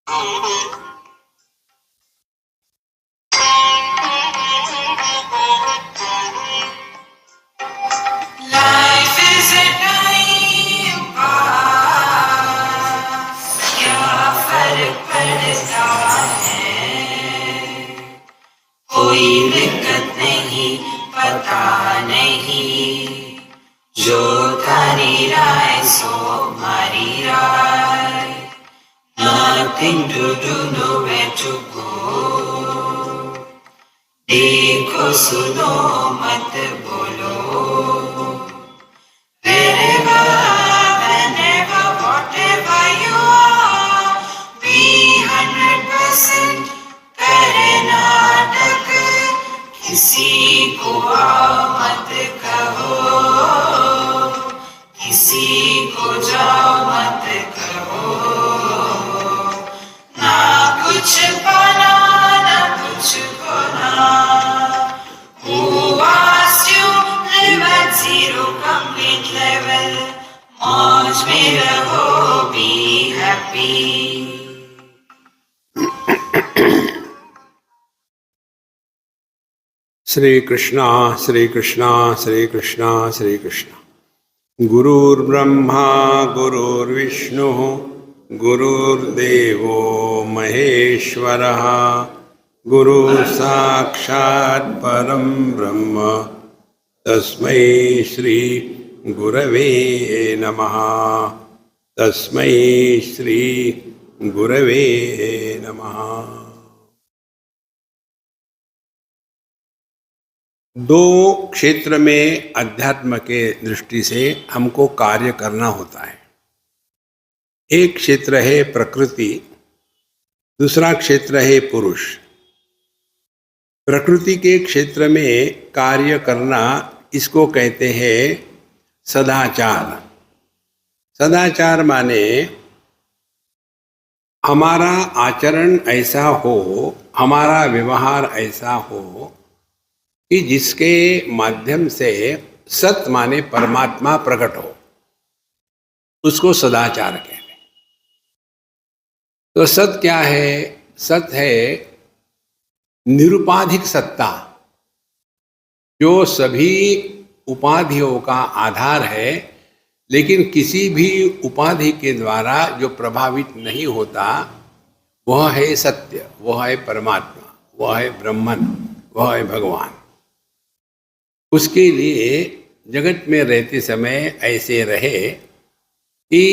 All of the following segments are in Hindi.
कोई दिक्कत नहीं, पता नहीं, जो थारी राय सो मारी राय। Nothing to do, nowhere to go. देखो सुनो मत बोलो, wherever, whenever, whatever you are, be 100% करे नाटक। किसी को आओ मत कहो, किसी को जाओ मत कहो। ना कुछ पाना ना कुछ खोना। Who asked you live at zero complete level? मौज में रहो, be happy. श्री कृष्णा श्री कृष्णा श्री कृष्णा श्री कृष्णा। गुरुर्ब्रह्मा गुरुर्विष्णु गुरुर्देवो महेश्वरः, गुरु साक्षात् परं ब्रह्म तस्मै श्री गुरवे नमः। तस्मै श्री गुरवे नमः। दो क्षेत्र में अध्यात्म के दृष्टि से हमको कार्य करना होता है। एक क्षेत्र है प्रकृति, दूसरा क्षेत्र है पुरुष। प्रकृति के क्षेत्र में कार्य करना, इसको कहते हैं सदाचार। सदाचार माने हमारा आचरण ऐसा हो, हमारा व्यवहार ऐसा हो कि जिसके माध्यम से सत माने परमात्मा प्रकट हो, उसको सदाचार कहते हैं। तो सत क्या है? सत है निरुपाधिक सत्ता, जो सभी उपाधियों का आधार है, लेकिन किसी भी उपाधि के द्वारा जो प्रभावित नहीं होता, वह है सत्य, वह है परमात्मा, वह है ब्रह्मन, वह है भगवान। उसके लिए जगत में रहते समय ऐसे रहे कि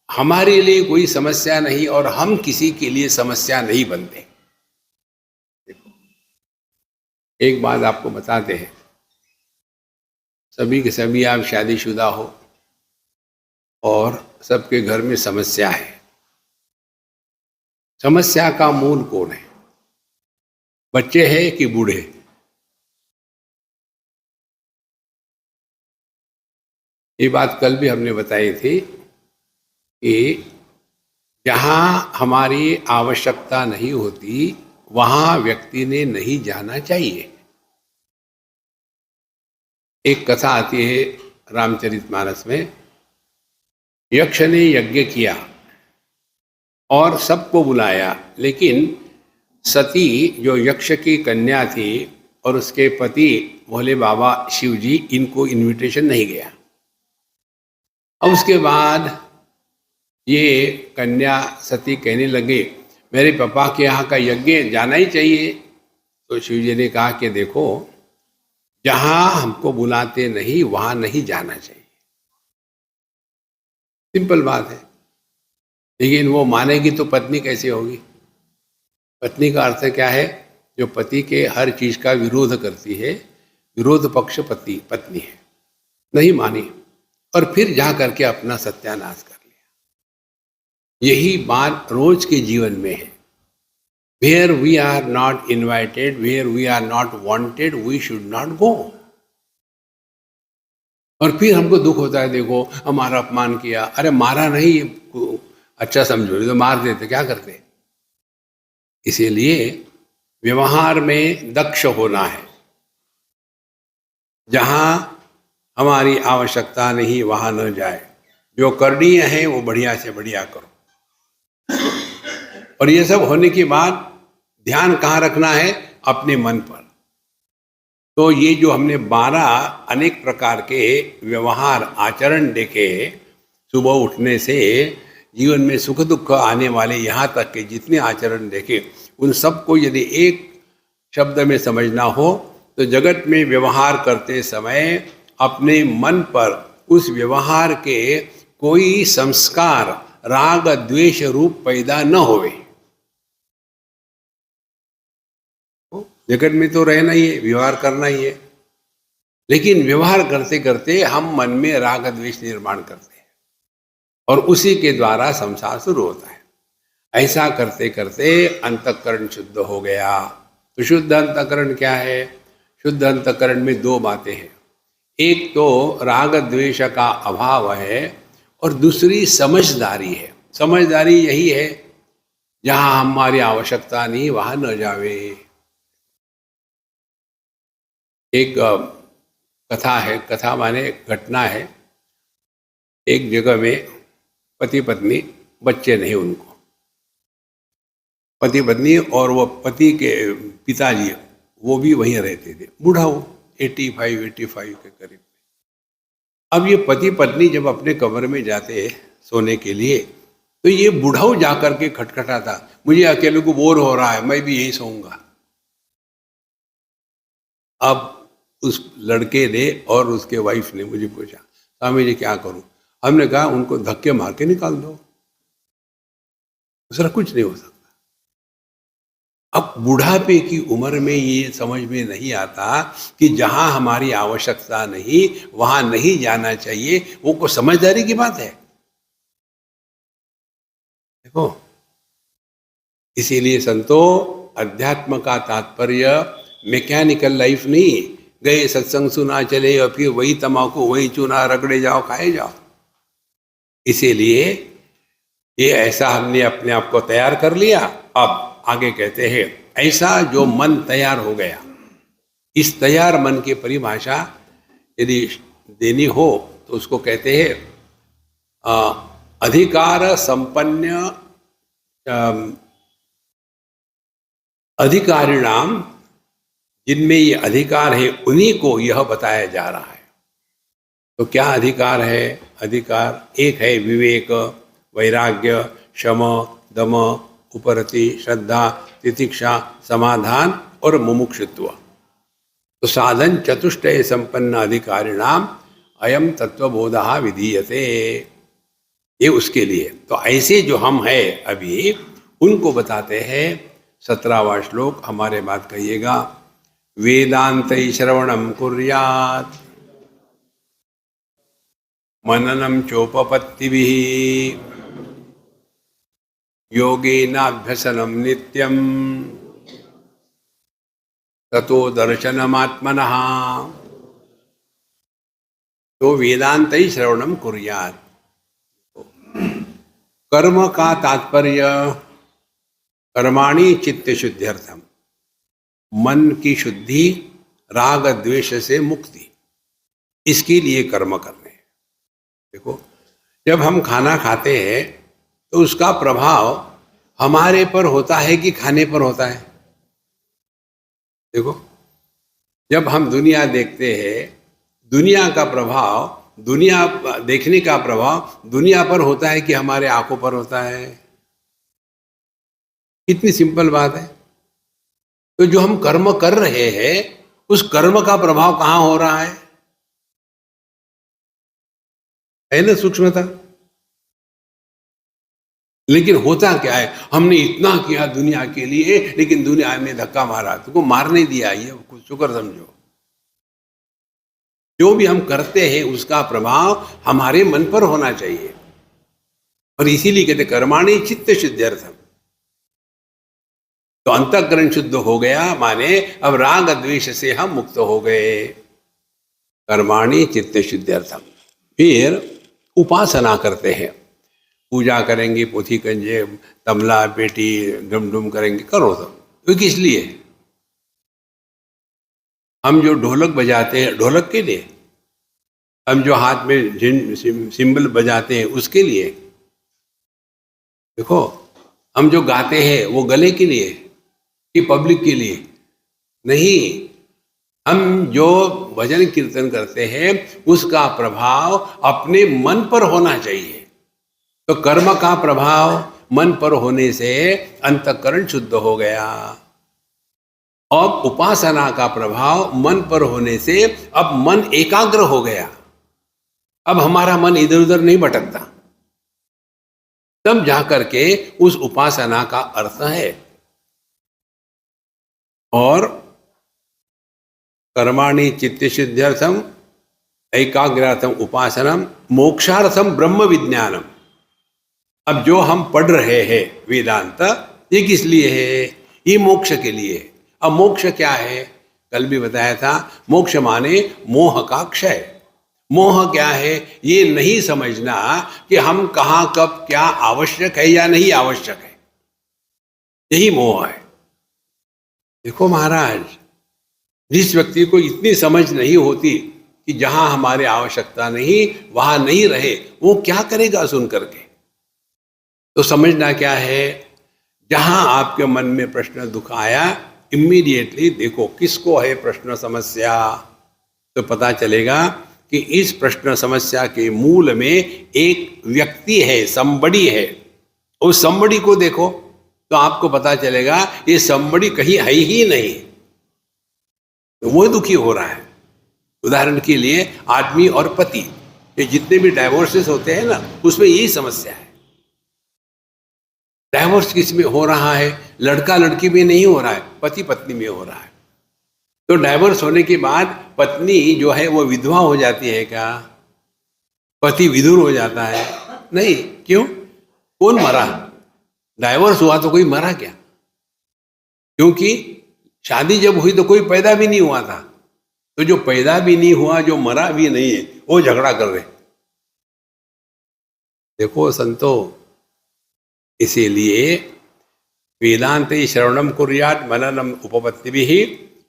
हमारे लिए कोई समस्या नहीं और हम किसी के लिए समस्या नहीं बनते। एक बात आपको बताते हैं, सभी के सभी आप शादीशुदा हो और सबके घर में समस्या है। समस्या का मूल कौन है? बच्चे हैं कि बूढ़े? ये बात कल भी हमने बताई थी कि जहाँ हमारी आवश्यकता नहीं होती, वहाँ व्यक्ति ने नहीं जाना चाहिए। एक कथा आती है रामचरितमानस में। यक्ष ने यज्ञ किया और सबको बुलाया, लेकिन सती जो यक्ष की कन्या थी और उसके पति भोले बाबा शिव जी, इनको इनविटेशन नहीं गया। अब उसके बाद ये कन्या सती कहने लगे, मेरे पापा के यहाँ का यज्ञ जाना ही चाहिए। तो शिव जी ने कहा कि देखो, जहाँ हमको बुलाते नहीं वहाँ नहीं जाना चाहिए। सिंपल बात है। लेकिन वो मानेगी तो पत्नी कैसे होगी? पत्नी का अर्थ क्या है? जो पति के हर चीज का विरोध करती है, विरोध पक्ष पत्नी है। नहीं मानी और फिर जा करके अपना सत्यानाश कर लिया। यही बात रोज के जीवन में है। Where we are not invited, where we are not wanted, we should not go. और फिर हमको दुख होता है, देखो हमारा अपमान किया। अरे मारा नहीं, अच्छा समझो, तो मार देते, क्या करते? इसीलिए व्यवहार में दक्ष होना है। जहां हमारी आवश्यकता नहीं वहां न जाए। जो करणीय है वो बढ़िया से बढ़िया करो। और ये सब होने के बाद ध्यान कहाँ रखना है? अपने मन पर। तो ये जो हमने 12 अनेक प्रकार के व्यवहार आचरण देखे, सुबह उठने से जीवन में सुख दुख आने वाले यहाँ तक के जितने आचरण देखे, उन सबको यदि एक शब्द में समझना हो तो जगत में व्यवहार करते समय अपने मन पर उस व्यवहार के कोई संस्कार राग द्वेष रूप पैदा न होवे। जगत में तो रहना ही है, व्यवहार करना ही है, लेकिन व्यवहार करते करते हम मन में राग द्वेष निर्माण करते हैं और उसी के द्वारा संसार शुरू होता है। ऐसा करते करते अंतःकरण शुद्ध हो गया। तो शुद्ध अंतःकरण क्या है? शुद्ध अंतःकरण में 2 बातें हैं। एक तो राग द्वेष का अभाव है और दूसरी समझदारी है। समझदारी यही है, जहां हमारी आवश्यकता नहीं वहां न जावे। एक कथा है, कथा माने घटना है। एक जगह में पति पत्नी, बच्चे नहीं उनको, पति पत्नी और वो पति के पिताजी वो भी वहीं रहते थे। बूढ़ा हो 85 के करीब। अब ये पति पत्नी जब अपने कमरे में जाते सोने के लिए तो ये बूढ़ाऊ जाकर के खटखटाता, मुझे अकेले को बोर हो रहा है, मैं भी यही सोऊंगा। अब उस लड़के ने और उसके वाइफ ने मुझे पूछा, स्वामी जी क्या करूं? हमने कहा उनको धक्के मार के निकाल दो, दूसरा कुछ नहीं हो सकता। अब बुढ़ापे की उम्र में ये समझ में नहीं आता कि जहां हमारी आवश्यकता नहीं वहां नहीं जाना चाहिए। वो को समझदारी की बात है। देखो, इसीलिए संतो अध्यात्म का तात्पर्य मैकेनिकल लाइफ नहीं, गए सत्संग सुना चले और फिर वही तमाकू वही चूना रगड़े जाओ खाए जाओ। इसीलिए ये ऐसा हमने अपने आप को तैयार कर लिया। अब आगे कहते हैं, ऐसा जो मन तैयार हो गया, इस तैयार मन की परिभाषा यदि देनी हो तो उसको कहते हैं अधिकार संपन्न अधिकारिणाम, जिनमें ये अधिकार है उन्हीं को यह बताया जा रहा है। तो क्या अधिकार है? अधिकार एक है विवेक, वैराग्य, शम, दम, उपरति, श्रद्धा, तितिक्षा, समाधान और मुमुक्षुत्व। तो साधन चतुष्टय संपन्न अधिकारिणाम अयम तत्वबोधः विधीयते, ये उसके लिए। तो ऐसे जो हम हैं अभी उनको बताते हैं। 17वां श्लोक, हमारे बात कहिएगा। वेदांतै श्रवणं कुर्यात् मननं चोपपत्तिभिः योगेनाभ्यसनं नित्यं ततो दर्शनमात्मनः। तो वेदांतै श्रवणं कुर्यात्, कर्म का तात्पर्य कर्माणि चित्त शुद्ध्यर्थम, मन की शुद्धि, राग द्वेष से मुक्ति, इसके लिए कर्म करने हैं। देखो, जब हम खाना खाते हैं तो उसका प्रभाव हमारे पर होता है कि खाने पर होता है? देखो, जब हम दुनिया देखते हैं, दुनिया का प्रभाव, दुनिया देखने का प्रभाव दुनिया पर होता है कि हमारे आंखों पर होता है? कितनी सिंपल बात है। तो जो हम कर्म कर रहे हैं उस कर्म का प्रभाव कहां हो रहा है ना सूक्ष्मता। लेकिन होता क्या है, हमने इतना किया दुनिया के लिए, लेकिन दुनिया में धक्का मारा, तुमको मारने दिया, ये कुछ शुक्र समझो। जो भी हम करते हैं उसका प्रभाव हमारे मन पर होना चाहिए। और इसीलिए कहते कर्माणि चित्त शुद्ध्यर्थम। तो अंतःकरण शुद्ध हो गया, माने अब राग द्वेष से हम मुक्त हो गए। कर्माणि चित्त शुद्ध्यर्थम। फिर उपासना करते हैं, पूजा करेंगे, पोथी कंजे, तबला पेटी डुम डुम करेंगे, करो तो किस लिए? हम जो ढोलक बजाते हैं ढोलक के लिए, हम जो हाथ में सिंबल बजाते हैं उसके लिए। देखो, हम जो गाते हैं वो गले के लिए कि पब्लिक के लिए? नहीं, हम जो भजन कीर्तन करते हैं उसका प्रभाव अपने मन पर होना चाहिए। तो कर्म का प्रभाव मन पर होने से अंतःकरण शुद्ध हो गया, और उपासना का प्रभाव मन पर होने से अब मन एकाग्र हो गया। अब हमारा मन इधर उधर नहीं भटकता। तब जाकर के उस उपासना का अर्थ है। और कर्माणि चित्तशुद्ध्यर्थम एकाग्रार्थम उपासनम मोक्षार्थम ब्रह्म विज्ञानम। अब जो हम पढ़ रहे हैं वेदांत, ये किस लिए है? ये मोक्ष के लिए है। अब मोक्ष क्या है? कल भी बताया था, मोक्ष माने मोह का क्षय। मोह क्या है? ये नहीं समझना कि हम कहाँ कब क्या आवश्यक है या नहीं आवश्यक है, यही मोह है। देखो महाराज, जिस व्यक्ति को इतनी समझ नहीं होती कि जहां हमारी आवश्यकता नहीं वहां नहीं रहे, वो क्या करेगा सुन करके? तो समझना क्या है, जहां आपके मन में प्रश्न दुख आया, इमीडिएटली देखो किसको है प्रश्न समस्या, तो पता चलेगा कि इस प्रश्न समस्या के मूल में एक व्यक्ति है, somebody है। उस somebody को देखो तो आपको पता चलेगा ये somebody कहीं है ही नहीं, तो वो दुखी हो रहा है। उदाहरण के लिए आदमी और पति, ये जितने भी डाइवोर्सेस होते हैं ना, उसमें यही समस्या है। डाइवोर्स किस में हो रहा है? लड़का लड़की में नहीं हो रहा है, पति पत्नी में हो रहा है। तो डाइवोर्स होने के बाद पत्नी जो है वो विधवा हो जाती है क्या? पति विधुर हो जाता है? नहीं। क्यों? कौन मरा? डाइवोर्स हुआ तो कोई मरा क्या? क्योंकि शादी जब हुई तो कोई पैदा भी नहीं हुआ था। तो जो पैदा भी नहीं हुआ, जो मरा भी नहीं है, वो झगड़ा कर रहे। देखो संतो, इसीलिए वेदांते श्रवणम कुर्यात् मननम उपपत्तिभिः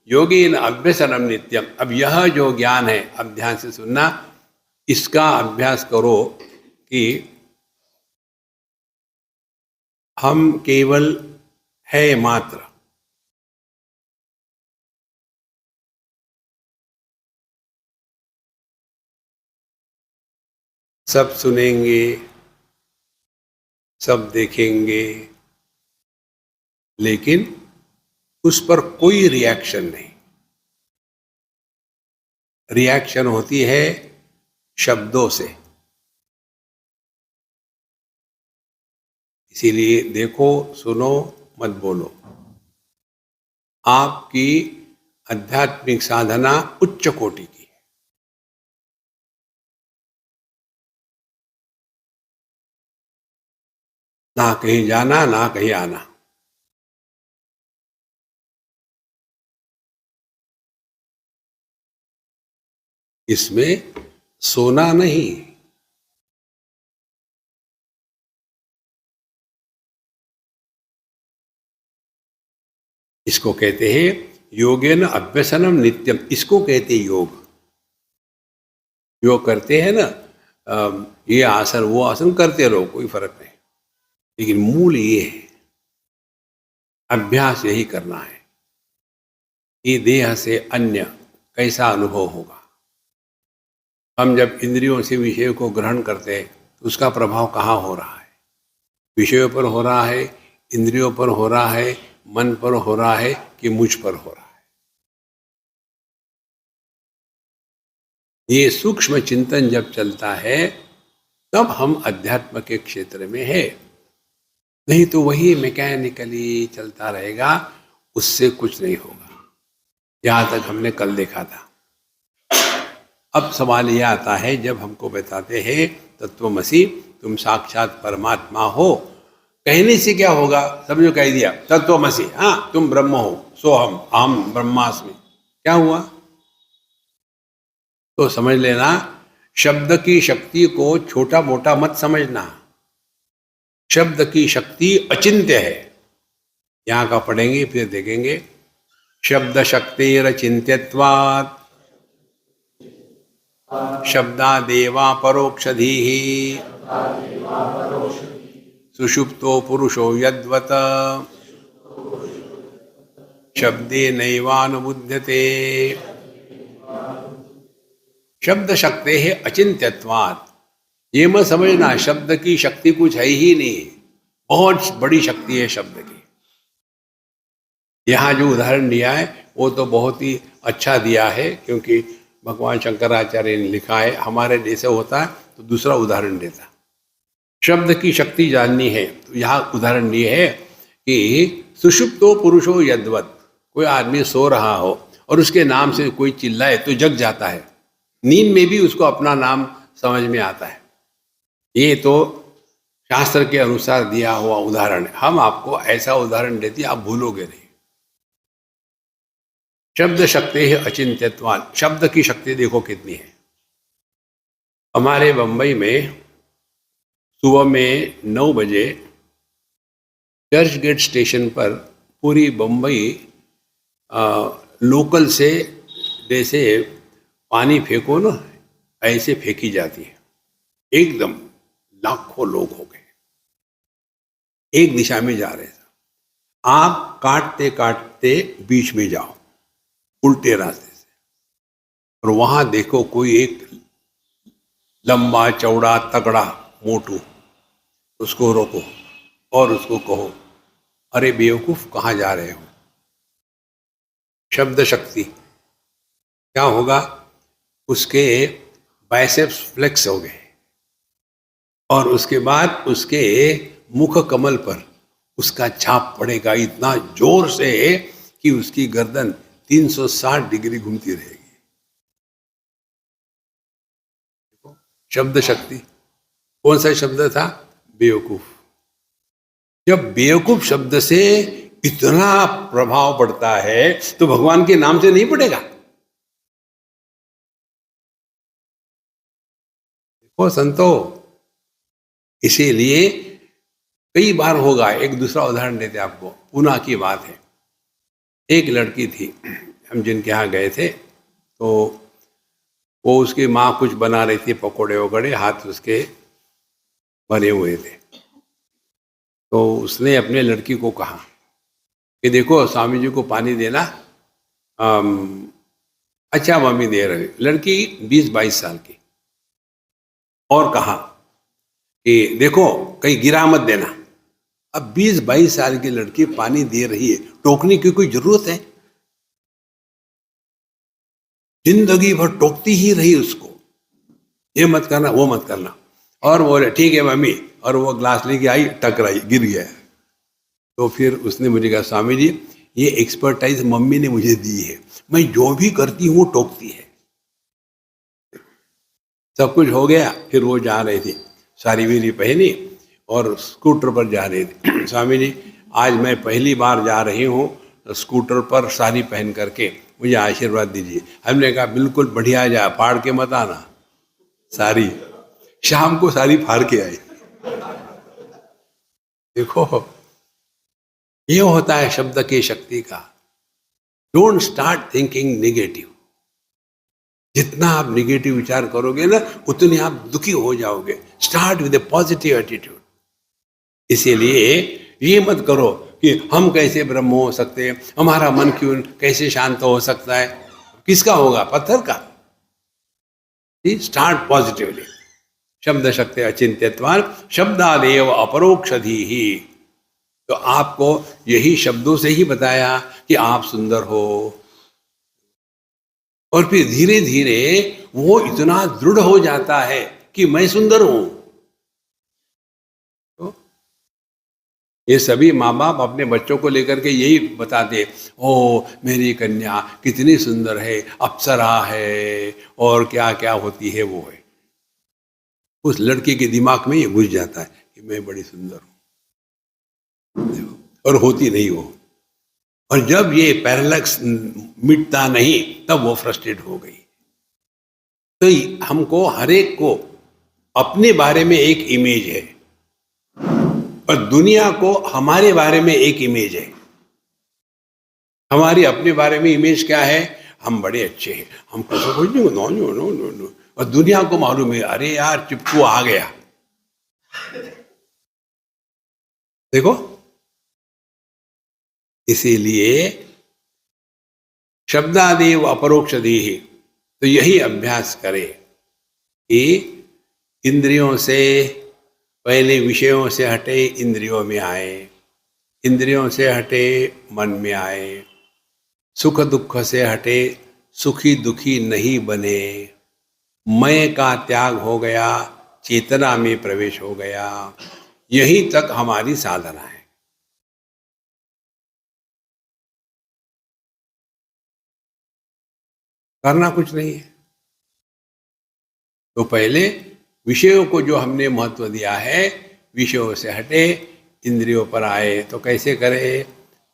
योगेन अभ्यसनम नित्यम। अब यह जो ज्ञान है, अब ध्यान से सुनना, इसका अभ्यास करो कि हम केवल है मात्र। सब सुनेंगे, सब देखेंगे, लेकिन उस पर कोई रिएक्शन नहीं। रिएक्शन होती है शब्दों से। इसीलिए देखो, सुनो, मत बोलो। आपकी आध्यात्मिक साधना उच्च कोटि की है। ना कहीं जाना, ना कहीं आना। इसमें सोना नहीं। इसको कहते हैं योगेन अभ्यसनम नित्यम। इसको कहते हैं योग। योग करते हैं ना, ये आसन वो आसन करते रहो, कोई फर्क नहीं, लेकिन मूल ये है, अभ्यास यही करना है। ये देह से अन्य कैसा अनुभव होगा? हम जब इंद्रियों से विषय को ग्रहण करते हैं तो उसका प्रभाव कहाँ हो रहा है? विषयों पर हो रहा है, इंद्रियों पर हो रहा है, मन पर हो रहा है, कि मुझ पर हो रहा है? ये सूक्ष्म चिंतन जब चलता है तब हम अध्यात्म के क्षेत्र में है। नहीं तो वही मैकेनिकली चलता रहेगा, उससे कुछ नहीं होगा। यहाँ तक हमने कल देखा था। अब सवाल यह आता है, जब हमको बताते हैं तत्वमसि, तुम साक्षात परमात्मा हो, कहने से क्या होगा? समझो, कह दिया तत्वमसि, हाँ तुम ब्रह्म हो, सोहम अहम ब्रह्मास्मि, क्या हुआ? तो समझ लेना, शब्द की शक्ति को छोटा मोटा मत समझना। शब्द की शक्ति अचिंत्य है। यहाँ का पढ़ेंगे फिर देखेंगे। शब्द शक्तिर चिंत्यत्वात् शब्दादेवा परोक्षधीः सुषुप्तो पुरुषो यद्वत शब्दे नैवानुबुध्यते। शब्द शक्ति है अचिंत्यत्वात्। ये मत समझना शब्द की शक्ति कुछ है ही नहीं, बहुत बड़ी शक्ति है शब्द की। यहाँ जो उदाहरण दिया है वो तो बहुत ही अच्छा दिया है, क्योंकि भगवान शंकराचार्य ने लिखा है। हमारे जैसे होता है तो दूसरा उदाहरण देता। शब्द की शक्ति जाननी है तो यहाँ उदाहरण ये है कि सुषुप्तो पुरुषो यद्वत, कोई आदमी सो रहा हो और उसके नाम से कोई चिल्लाए तो जग जाता है। नींद में भी उसको अपना नाम समझ में आता है। ये तो शास्त्र के अनुसार दिया हुआ उदाहरण है। हम आपको ऐसा उदाहरण देते हैं, आप भूलोगे नहीं। शब्द शक्ति है अचिंत्यत्वान। शब्द की शक्ति देखो कितनी है। हमारे बंबई में सुबह में 9 बजे चर्च गेट स्टेशन पर पूरी बंबई लोकल से जैसे पानी फेंको ना, ऐसे फेंकी जाती है। एकदम लाखों लोग हो गए, एक दिशा में जा रहे थे। आप काटते काटते बीच में जाओ उल्टे रास्ते से, और वहां देखो कोई एक लंबा चौड़ा तगड़ा मोटू, उसको रोको और उसको कहो, अरे बेवकूफ कहाँ जा रहे हो। शब्द शक्ति क्या होगा, उसके बाइसेप्स फ्लेक्स हो गए और उसके बाद उसके मुख कमल पर उसका छाप पड़ेगा इतना जोर से कि उसकी गर्दन 360 डिग्री घूमती रहेगी। शब्द शक्ति। कौन सा शब्द था? बेवकूफ। जब बेवकूफ शब्द से इतना प्रभाव पड़ता है तो भगवान के नाम से नहीं पड़ेगा? देखो संतो, इसीलिए कई बार होगा। एक दूसरा उदाहरण देते आपको, पूना की बात है। एक लड़की थी, हम जिनके यहाँ गए थे, तो वो उसकी माँ कुछ बना रही थी, पकोड़े वकोड़े, हाथ उसके बने हुए थे। तो उसने अपने लड़की को कहा कि देखो स्वामी जी को पानी देना। अच्छा मम्मी दे रहे। लड़की 20-22 साल की। और कहा कि देखो कहीं गिरा मत देना। अब 20-22 साल की लड़की पानी दे रही है, टोकने की कोई जरूरत है? जिंदगी भर टोकती ही रही उसको, ये मत करना वो मत करना। और बोले ठीक है मम्मी, और वो ग्लास लेके आई, टकराई, गिर गया। तो फिर उसने मुझे कहा, स्वामी जी ये एक्सपर्टाइज मम्मी ने मुझे दी है, मैं जो भी करती हूँ टोकती है। सब कुछ हो गया। फिर वो जा रही थी, सारी वीरी पहनी और स्कूटर पर जा रही थी। स्वामी जी आज मैं पहली बार जा रही हूँ स्कूटर पर साड़ी पहन करके, मुझे आशीर्वाद दीजिए। हमने कहा बिल्कुल बढ़िया, जा फाड़ के मत आना साड़ी। शाम को साड़ी फाड़ के आई। देखो ये होता है शब्द की शक्ति का। Don't start thinking negative. जितना आप नेगेटिव विचार करोगे ना, उतने आप दुखी हो जाओगे। Start with A positive attitude. इसीलिए ये मत करो कि हम कैसे ब्रह्म हो सकते हैं, हमारा मन क्यों कैसे शांत हो सकता है। किसका होगा? पत्थर का। Start positively. शब्द शक्ति अचिंत्यत्वान शब्दादेव अपरोक्षधि ही। तो आपको यही शब्दों से ही बताया कि आप सुंदर हो, और फिर धीरे धीरे वो इतना दृढ़ हो जाता है कि मैं सुंदर हूं। तो ये सभी माँ बाप अपने बच्चों को लेकर के यही बताते, ओ मेरी कन्या कितनी सुंदर है, अप्सरा है, और क्या क्या होती है वो है। उस लड़के के दिमाग में ये घुस जाता है कि मैं बड़ी सुंदर हूं, और होती नहीं वो। और जब ये पैरालैक्स मिटता नहीं, तब वो फ्रस्ट्रेट हो गई। तो हमको हर एक को अपने बारे में एक इमेज है, और दुनिया को हमारे बारे में एक इमेज है। हमारी अपने बारे में इमेज क्या है? हम बड़े अच्छे हैं, हम कुछ नहीं, no no no no no. और दुनिया को मालूम है, अरे यार चिपकू आ गया। देखो, इसीलिए शब्दादेव अपरोक्ष देहि, तो यही अभ्यास करें कि इंद्रियों से पहले विषयों से हटे इंद्रियों में आए, इंद्रियों से हटे मन में आए, सुख दुख से हटे सुखी दुखी नहीं बने, मैं का त्याग हो गया, चेतना में प्रवेश हो गया। यहीं तक हमारी साधना है। करना कुछ नहीं है। तो पहले विषयों को जो हमने महत्व दिया है, विषयों से हटे इंद्रियों पर आए, तो कैसे करें?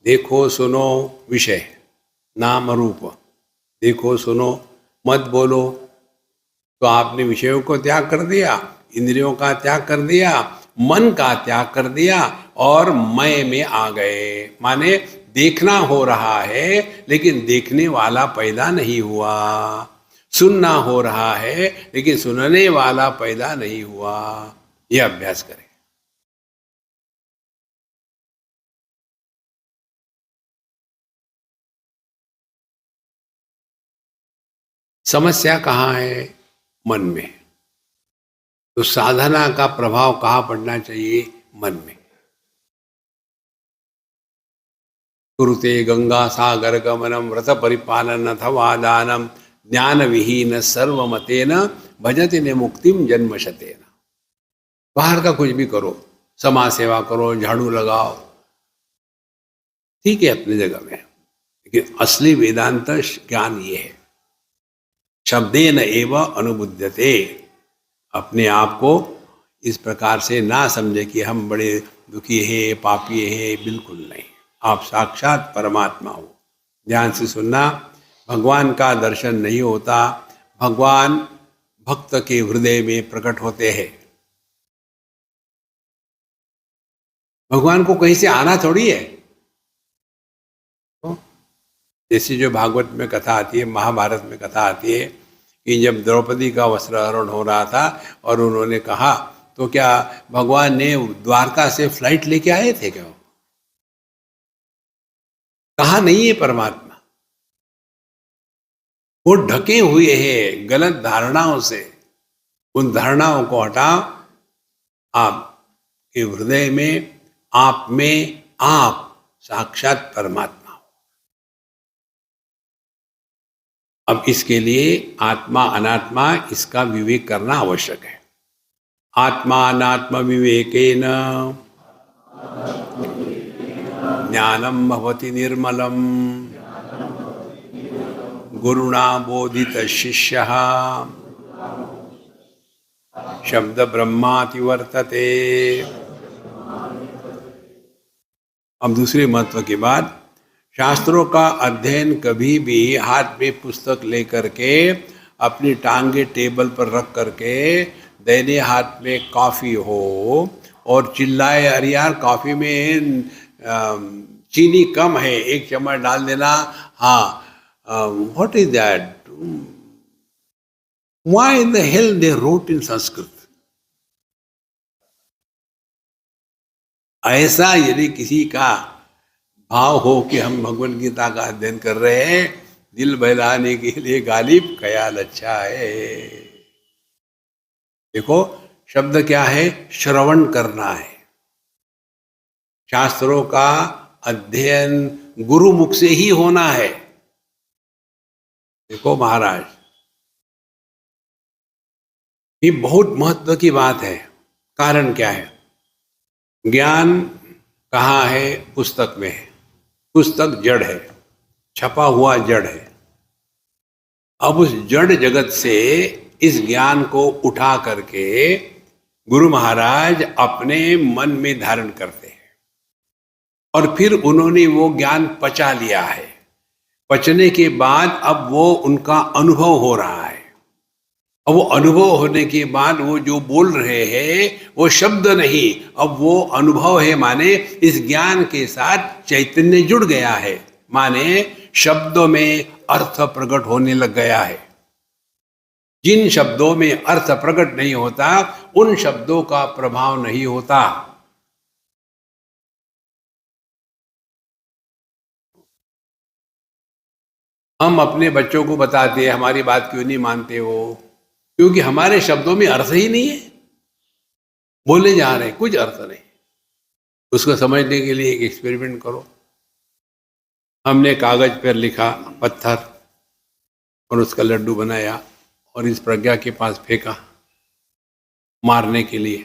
देखो सुनो विषय, नाम रूप, देखो सुनो, मत बोलो। तो आपने विषयों को त्याग कर दिया, इंद्रियों का त्याग कर दिया, मन का त्याग कर दिया और मैं में आ गए। माने देखना हो रहा है लेकिन देखने वाला पैदा नहीं हुआ, सुनना हो रहा है लेकिन सुनने वाला पैदा नहीं हुआ। यह अभ्यास करें। समस्या कहाँ है? मन में। तो साधना का प्रभाव कहाँ पड़ना चाहिए? मन में। कुरुते गंगा सागर गमनम व्रत परिपालन अथवा दानम ज्ञान विहीन सर्वमतेन भजति ने मुक्तिम जन्मशतेन। बाहर का कुछ भी करो, समाज सेवा करो, झाड़ू लगाओ, ठीक है अपनी जगह में, लेकिन असली वेदांत ज्ञान ये है, शब्देन एव अनुभुध्यते। अपने आप को इस प्रकार से ना समझे कि हम बड़े दुखी हैं, पापी हैं, बिल्कुल नहीं। आप साक्षात परमात्मा हो। ध्यान से सुनना, भगवान का दर्शन नहीं होता, भगवान भक्त के हृदय में प्रकट होते हैं। भगवान को कहीं से आना थोड़ी है। जैसे जो भागवत में कथा आती है, महाभारत में कथा आती है कि जब द्रौपदी का वस्त्रहरण हो रहा था और उन्होंने कहा, तो क्या भगवान ने द्वारका से फ्लाइट लेके आए थे क्या? कहा नहीं है परमात्मा। वो ढके हुए हैं गलत धारणाओं से। उन धारणाओं को हटाओ, आपके हृदय में, आप में, आप साक्षात परमात्मा हो। अब इसके लिए आत्मा अनात्मा इसका विवेक करना आवश्यक है। आत्मा अनात्म विवेकेन ज्ञानम भवति निर्मलम गुरुणा बोधित शिष्य शब्द ब्रह्माति वर्तते। अब दूसरे महत्व की बात, शास्त्रों का अध्ययन कभी भी हाथ में पुस्तक लेकर के, अपनी टांगे टेबल पर रख करके, दैने हाथ में कॉफी हो और चिल्लाए, अरे यार कॉफी में चीनी कम है, 1 चम्मच डाल देना। हाँ, what is that? Why in the hell they wrote in Sanskrit? ऐसा यदि किसी का भाव हो कि हम भगवत गीता का अध्ययन कर रहे हैं, दिल बहलाने के लिए गालिब ख्याल अच्छा है। देखो, शब्द क्या है? श्रवण करना है। शास्त्रों का अध्ययन गुरु मुख से ही होना है। देखो महाराज, ये बहुत महत्व की बात है। कारण क्या है? ज्ञान कहाँ है? पुस्तक में है। पुस्तक जड़ है, छपा हुआ जड़ है। अब उस जड़ जगत से इस ज्ञान को उठा करके गुरु महाराज अपने मन में धारण करते हैं और फिर उन्होंने वो ज्ञान पचा लिया है। पचने के बाद अब वो उनका अनुभव हो रहा है। अब वो अनुभव होने के बाद वो जो बोल रहे हैं वो शब्द नहीं, अब वो अनुभव है। माने इस ज्ञान के साथ चैतन्य जुड़ गया है, माने शब्दों में अर्थ प्रकट होने लग गया है। जिन शब्दों में अर्थ प्रकट नहीं होता, उन शब्दों का प्रभाव नहीं होता। हम अपने बच्चों को बताते हैं, हमारी बात क्यों नहीं मानते हो? क्योंकि हमारे शब्दों में अर्थ ही नहीं है, बोले जा रहे हैं, कुछ अर्थ नहीं। उसको समझने के लिए एक एक्सपेरिमेंट करो। हमने कागज पर लिखा पत्थर और उसका लड्डू बनाया और इस प्रज्ञा के पास फेंका मारने के लिए,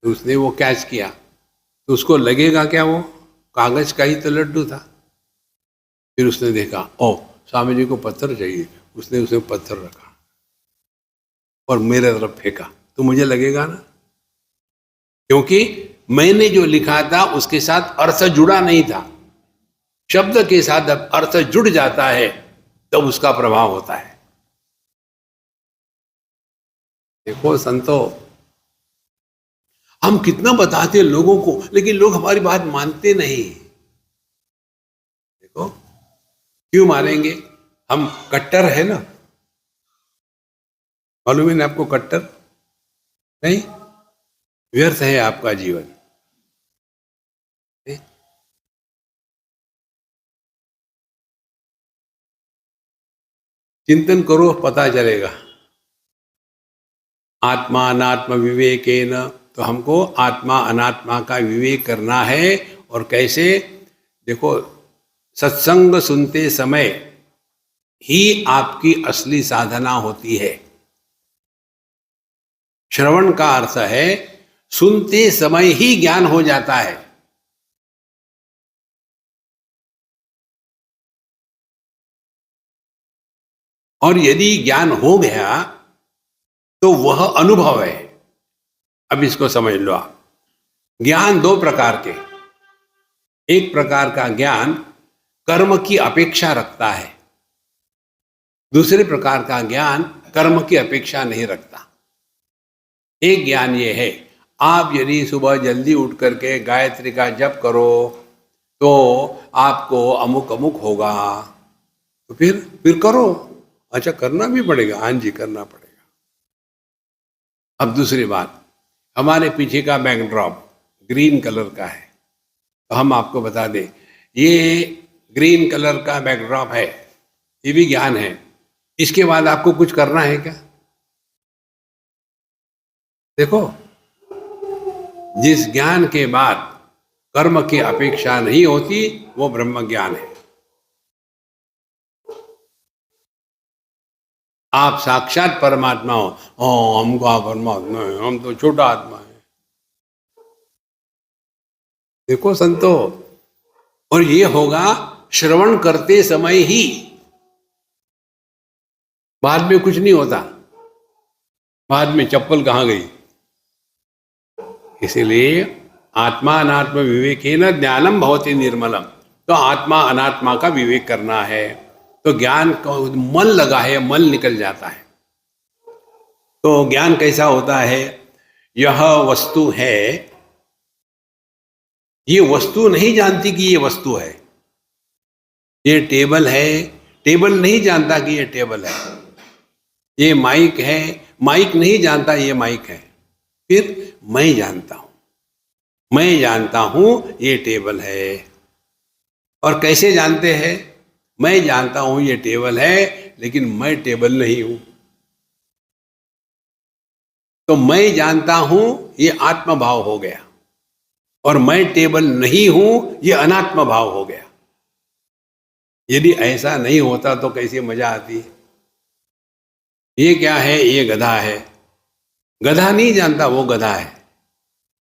तो उसने वो कैच किया, तो उसको लगेगा क्या वो कागज का ही तो लड्डू था? फिर उसने देखा, ओ स्वामी जी को पत्थर चाहिए, उसने उसे पत्थर रखा और मेरे तरफ फेंका, तो मुझे लगेगा ना, क्योंकि मैंने जो लिखा था उसके साथ अर्थ जुड़ा नहीं था। शब्द के साथ जब अर्थ जुड़ जाता है तब तो उसका प्रभाव होता है। देखो संतो, हम कितना बताते हैं लोगों को, लेकिन लोग हमारी बात मानते नहीं। देखो क्यों मानेंगे? हम कट्टर है ना, मालूम है ना आपको? कट्टर नहीं, व्यर्थ है आपका जीवन। चिंतन करो, पता चलेगा। आत्मा अनात्म विवेकेन, तो हमको आत्मा अनात्मा का विवेक करना है। और कैसे? देखो, सत्संग सुनते समय ही आपकी असली साधना होती है। श्रवण का अर्थ है सुनते समय ही ज्ञान हो जाता है। और यदि ज्ञान हो गया तो वह अनुभव है। अब इसको समझ लो आप। ज्ञान दो प्रकार के, एक प्रकार का ज्ञान कर्म की अपेक्षा रखता है, दूसरे प्रकार का ज्ञान कर्म की अपेक्षा नहीं रखता। एक ज्ञान ये है, आप यदि सुबह जल्दी उठ करके गायत्री का जप करो तो आपको अमुक अमुक होगा, तो फिर करो। अच्छा, करना भी पड़ेगा? हाँ जी, करना पड़ेगा। अब दूसरी बात, हमारे पीछे का बैकड्रॉप ग्रीन कलर का है, तो हम आपको बता दें ये ग्रीन कलर का बैकड्रॉप है, ये भी ज्ञान है। इसके बाद आपको कुछ करना है क्या? देखो, जिस ज्ञान के बाद कर्म की अपेक्षा नहीं होती वो ब्रह्म ज्ञान है। आप साक्षात परमात्मा हो। हमको परमात्मा है, हम तो छोटा आत्मा है। देखो संतो, और ये होगा श्रवण करते समय ही, बाद में कुछ नहीं होता। बाद में चप्पल कहाँ गई? इसीलिए आत्मा अनात्म विवेकेन ज्ञानम भवति निर्मलम, तो आत्मा अनात्मा का विवेक करना है। तो ज्ञान को मन लगा है, मन निकल जाता है। तो ज्ञान कैसा होता है? यह वस्तु है, ये वस्तु नहीं जानती कि ये वस्तु है। ये टेबल है, टेबल नहीं जानता कि ये टेबल है। ये माइक है, माइक नहीं जानता ये माइक है। फिर मैं जानता हूं, मैं जानता हूं ये टेबल है। और कैसे जानते हैं? मैं जानता हूं ये टेबल है, लेकिन मैं टेबल नहीं हूं। तो मैं जानता हूं ये आत्म भाव हो गया, और मैं टेबल नहीं हूं ये अनात्म भाव हो गया। यदि ऐसा नहीं होता तो कैसी मजा आती? ये क्या है? ये गधा है। गधा नहीं जानता वो गधा है,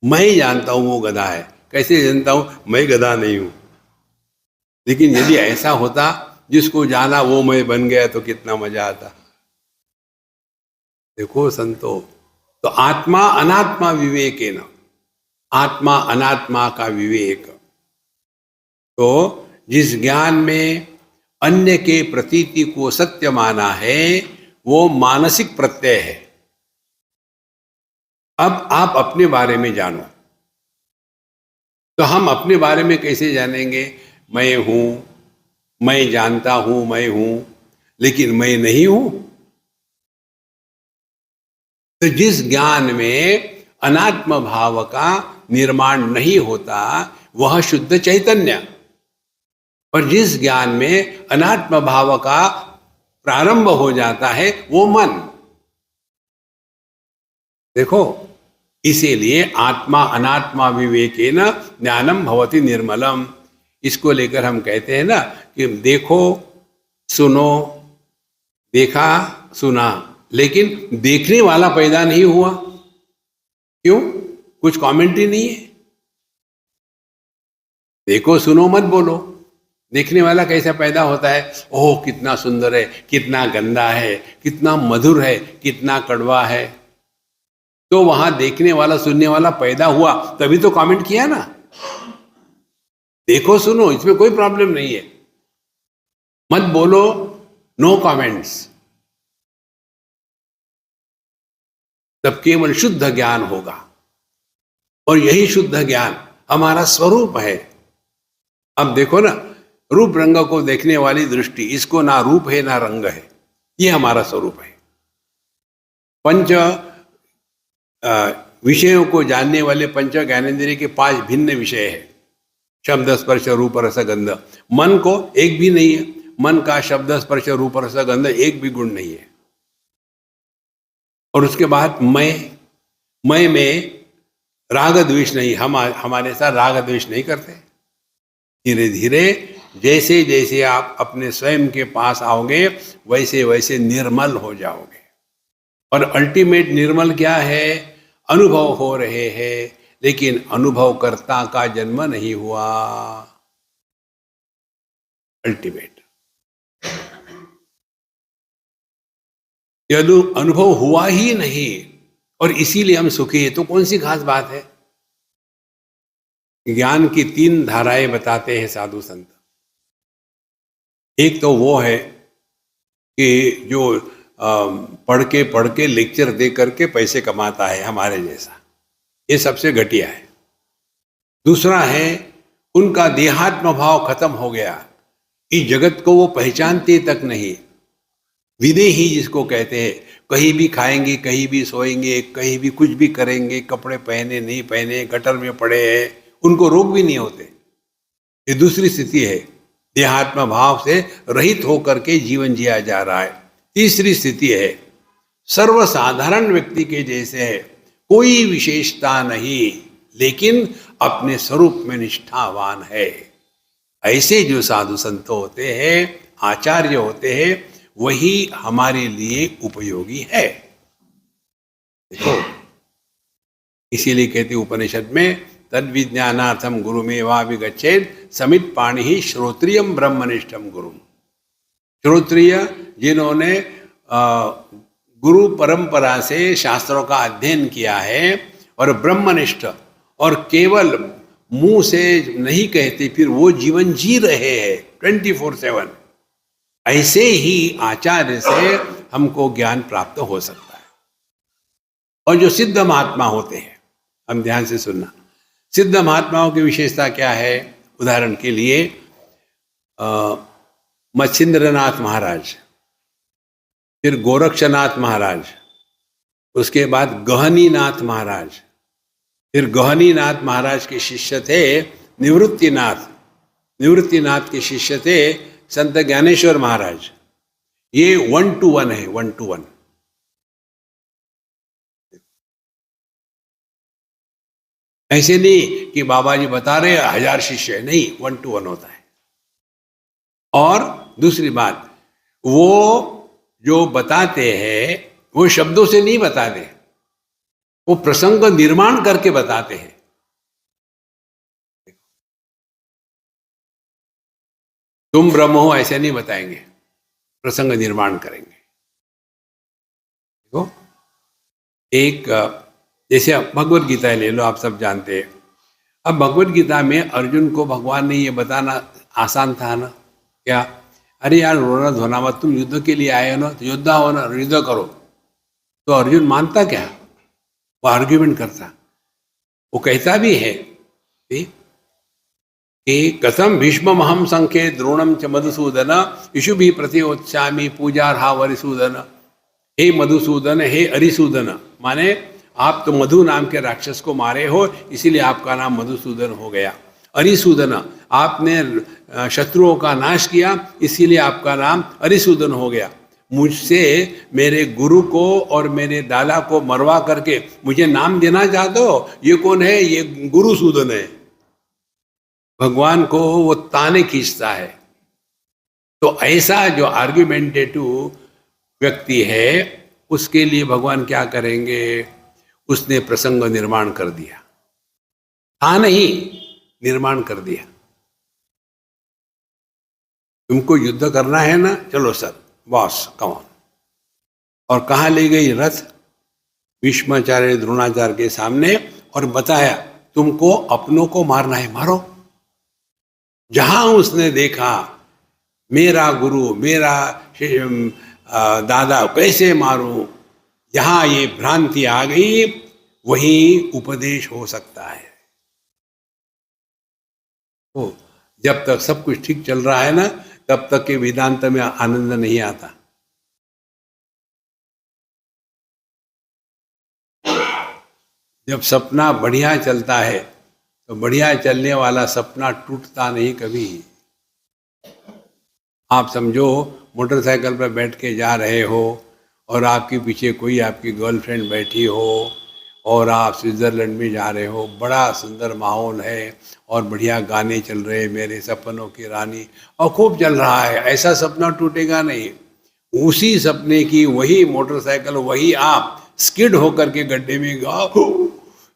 मैं जानता हूं वो गधा है। कैसे जानता हूं? मैं गधा नहीं हूं। लेकिन यदि ऐसा होता, जिसको जाना वो मैं बन गया, तो कितना मजा आता। देखो संतो, तो आत्मा अनात्मा विवेक है ना, आत्मा अनात्मा का विवेक। तो जिस ज्ञान में अन्य के प्रतीति को सत्य माना है वो मानसिक प्रत्यय है। अब आप अपने बारे में जानो। तो हम अपने बारे में कैसे जानेंगे? मैं हूं, मैं जानता हूं मैं हूं, लेकिन मैं नहीं हूं। तो जिस ज्ञान में अनात्म भाव का निर्माण नहीं होता वह शुद्ध चैतन्य। और जिस ज्ञान में अनात्म भाव का प्रारंभ हो जाता है वो मन। देखो, इसीलिए आत्मा अनात्मा विवेकेन ज्ञानम भवति निर्मलम। इसको लेकर हम कहते हैं ना कि देखो सुनो, देखा सुना, लेकिन देखने वाला पैदा नहीं हुआ। क्यों? कुछ कमेंट ही नहीं है। देखो सुनो मत बोलो, देखने वाला कैसा पैदा होता है? ओह कितना सुंदर है, कितना गंदा है, कितना मधुर है, कितना कड़वा है। तो वहां देखने वाला सुनने वाला पैदा हुआ, तभी तो कमेंट किया ना। देखो सुनो, इसमें कोई प्रॉब्लम नहीं है, मत बोलो, नो कमेंट्स। तब केवल शुद्ध ज्ञान होगा, और यही शुद्ध ज्ञान हमारा स्वरूप है। अब देखो ना, रूप रंग को देखने वाली दृष्टि, इसको ना रूप है ना रंग है, ये हमारा स्वरूप है। पंच विषयों को जानने वाले पंच ज्ञानेंद्रिय के 5 भिन्न विषय है, शब्द स्पर्श रूप रस गंध। मन को एक भी नहीं है, मन का शब्द स्पर्श रूप रस गंध एक भी गुण नहीं है। और उसके बाद मैं में राग द्वेष नहीं, हम हमारे साथ राग द्वेष नहीं करते। धीरे धीरे जैसे जैसे आप अपने स्वयं के पास आओगे वैसे वैसे निर्मल हो जाओगे। और अल्टीमेट निर्मल क्या है? अनुभव हो रहे हैं, लेकिन अनुभवकर्ता का जन्म नहीं हुआ। अल्टीमेट यदि अनुभव हुआ ही नहीं और इसीलिए हम सुखी है, तो कौन सी खास बात है? ज्ञान की 3 धाराएं बताते हैं साधु संत। एक तो वो है कि जो पढ़ के लेक्चर दे करके पैसे कमाता है हमारे जैसा, ये सबसे घटिया है। दूसरा है उनका देहात्म भाव खत्म हो गया, इस जगत को वो पहचानते तक नहीं। विदेही जिसको कहते हैं, कहीं भी खाएंगे, कहीं भी सोएंगे, कहीं भी कुछ भी करेंगे, कपड़े पहने नहीं पहने, गटर में पड़े हैं, उनको रोग भी नहीं होते। ये दूसरी स्थिति है, देहात्म भाव से रहित होकर के जीवन जिया जा रहा है। तीसरी स्थिति है सर्वसाधारण व्यक्ति के जैसे है, कोई विशेषता नहीं, लेकिन अपने स्वरूप में निष्ठावान है। ऐसे जो साधु संत होते हैं, आचार्य होते हैं, वही हमारे लिए उपयोगी है। देखो, इसीलिए कहते उपनिषद में तद विज्ञानार्थम गुरुमेवाभिगच्छेत् समित पाणि ही श्रोत्रियम ब्रह्मनिष्ठम गुरु। श्रोत्रिय जिन्होंने गुरु परंपरा से शास्त्रों का अध्ययन किया है और ब्रह्मनिष्ठ, और केवल मुंह से नहीं कहते, फिर वो जीवन जी रहे हैं 24/7, ऐसे ही आचार्य से हमको ज्ञान प्राप्त हो सकता है। और जो सिद्ध महात्मा होते हैं, हम ध्यान से सुनना, सिद्ध महात्माओं की विशेषता क्या है? उदाहरण के लिए मच्छिंद्रनाथ महाराज, फिर गोरक्षनाथ महाराज, उसके बाद गहनीनाथ महाराज, फिर गहनीनाथ महाराज के शिष्य थे निवृत्तिनाथ, निवृत्तिनाथ के शिष्य थे संत ज्ञानेश्वर महाराज। ये 1 to 1 है, 1 to 1। ऐसे नहीं कि बाबा जी बता रहे 1000 शिष्य, नहीं, 1 to 1 होता है। और दूसरी बात, वो जो बताते हैं वो शब्दों से नहीं बताते, वो प्रसंग निर्माण करके बताते हैं। तुम ब्रह्म हो ऐसे नहीं बताएंगे, प्रसंग निर्माण करेंगे। देखो, एक जैसे भगवत गीता ले लो, आप सब जानते हैं। अब भगवत गीता में अर्जुन को भगवान ने ये बताना आसान था ना, क्या? अरे यार रोना धोना मत, तुम युद्ध के लिए आए हो ना, तो योद्धा हो ना, युद्ध करो। तो अर्जुन मानता क्या? वो आर्ग्यूमेंट करता, वो कहता भी है कि कथम भीष्मम अहम संख्ये द्रोणम च मधुसूदन इशु भी प्रतियोत्स्यामि पूजार्हा वरिसूदन। हे मधुसूदन, हे अरिसूदन, माने आप तो मधु नाम के राक्षस को मारे हो, इसीलिए आपका नाम मधुसूदन हो गया। अरिसूदन, आपने शत्रुओं का नाश किया, इसीलिए आपका नाम अरिसूदन हो गया। मुझसे मेरे गुरु को और मेरे दादा को मरवा करके मुझे नाम देना चाहते हो? ये कौन है? ये गुरुसूदन है। भगवान को वो ताने खींचता है। तो ऐसा जो आर्ग्यूमेंटेटिव व्यक्ति है, उसके लिए भगवान क्या करेंगे? उसने प्रसंग निर्माण कर दिया, था नहीं, निर्माण कर दिया। तुमको युद्ध करना है ना, चलो सर, बॉस कम ऑन। और कहाँ ले गई रथ? भीष्माचार्य द्रोणाचार्य के सामने, और बताया तुमको अपनों को मारना है, मारो। जहां उसने देखा मेरा गुरु, मेरा दादा कैसे मारूं, यहां ये भ्रांति आ गई, वही उपदेश हो सकता है। तो जब तक सब कुछ ठीक चल रहा है ना, तब तक के वेदांत में आनंद नहीं आता। जब सपना बढ़िया चलता है तो बढ़िया चलने वाला सपना टूटता नहीं कभी। आप समझो मोटरसाइकिल पर बैठ के जा रहे हो और आपके पीछे कोई आपकी गर्लफ्रेंड बैठी हो और आप स्विट्ज़रलैंड में जा रहे हो, बड़ा सुंदर माहौल है और बढ़िया गाने चल रहे, मेरे सपनों की रानी, और खूब चल रहा है। ऐसा सपना टूटेगा नहीं। उसी सपने की वही मोटरसाइकिल, वही आप स्किड होकर के गड्ढे में गाओ,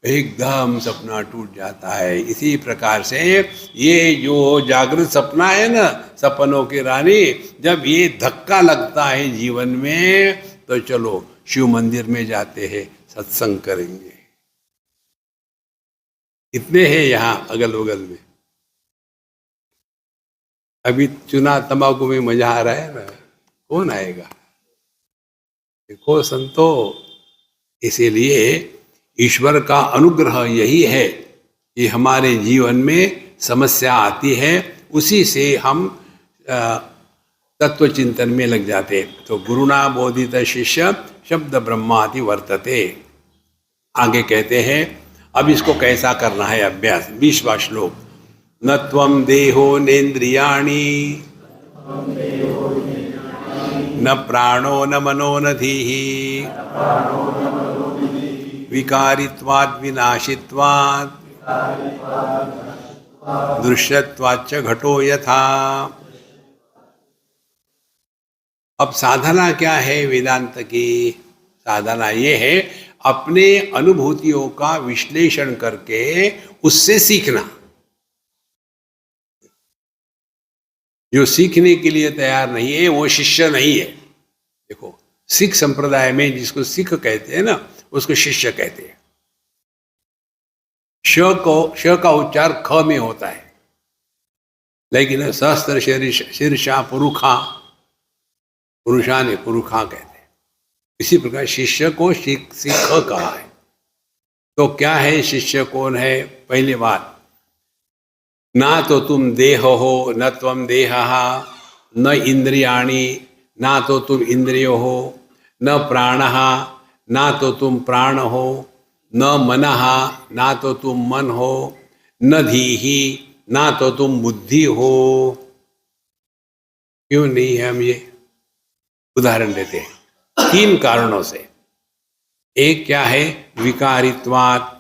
एकदम सपना टूट जाता है। इसी प्रकार से ये जो जागृत सपना है ना, सपनों की रानी, जब ये धक्का लगता है जीवन में, तो चलो शिव मंदिर में जाते हैं, सत्संग करेंगे। इतने हैं यहाँ अगल बगल में। अभी चुना तंबाकू में मजा आ रहा है ना, कौन आएगा? देखो संतो, इसीलिए ईश्वर का अनुग्रह यही है कि हमारे जीवन में समस्या आती है, उसी से हम तत्व चिंतन में लग जाते। तो गुरुना बोधित शिष्य शब्द ब्रह्माति वर्तते। आगे कहते हैं, अब इसको कैसा करना है अभ्यास। 20वां श्लोक, न त्वं देहो नेन्द्रियाणि न प्राणो न मनो न धीः विकारित्वाद् विनाशित्वात् दृश्यत्वाच्च घटो यथा। अब साधना क्या है वेदांत की? साधना ये है अपने अनुभूतियों का विश्लेषण करके उससे सीखना। जो सीखने के लिए तैयार नहीं है वो शिष्य नहीं है। देखो, सिख संप्रदाय में जिसको सिख कहते हैं ना, उसको शिष्य कहते हैं। श का उच्चार ख में होता है, लेकिन सहस्त्र शीर्षा पुरुखा, पुरुषा ने पुरुखा कहते हैं। इसी प्रकार शिष्य को सिख कहा है। तो क्या है शिष्य, कौन है? पहली बात, ना तो तुम देह हो, न त्वं देहः, न इंद्रियाणि, ना तो तुम इंद्रिय हो, न प्राणः, ना तो तुम प्राण हो, न मनः, ना तो तुम मन हो, न धीहि, ना तो तुम बुद्धि हो। क्यों नहीं है? हम ये उदाहरण देते हैं 3 कारणों से। एक क्या है? विकारित्वात्,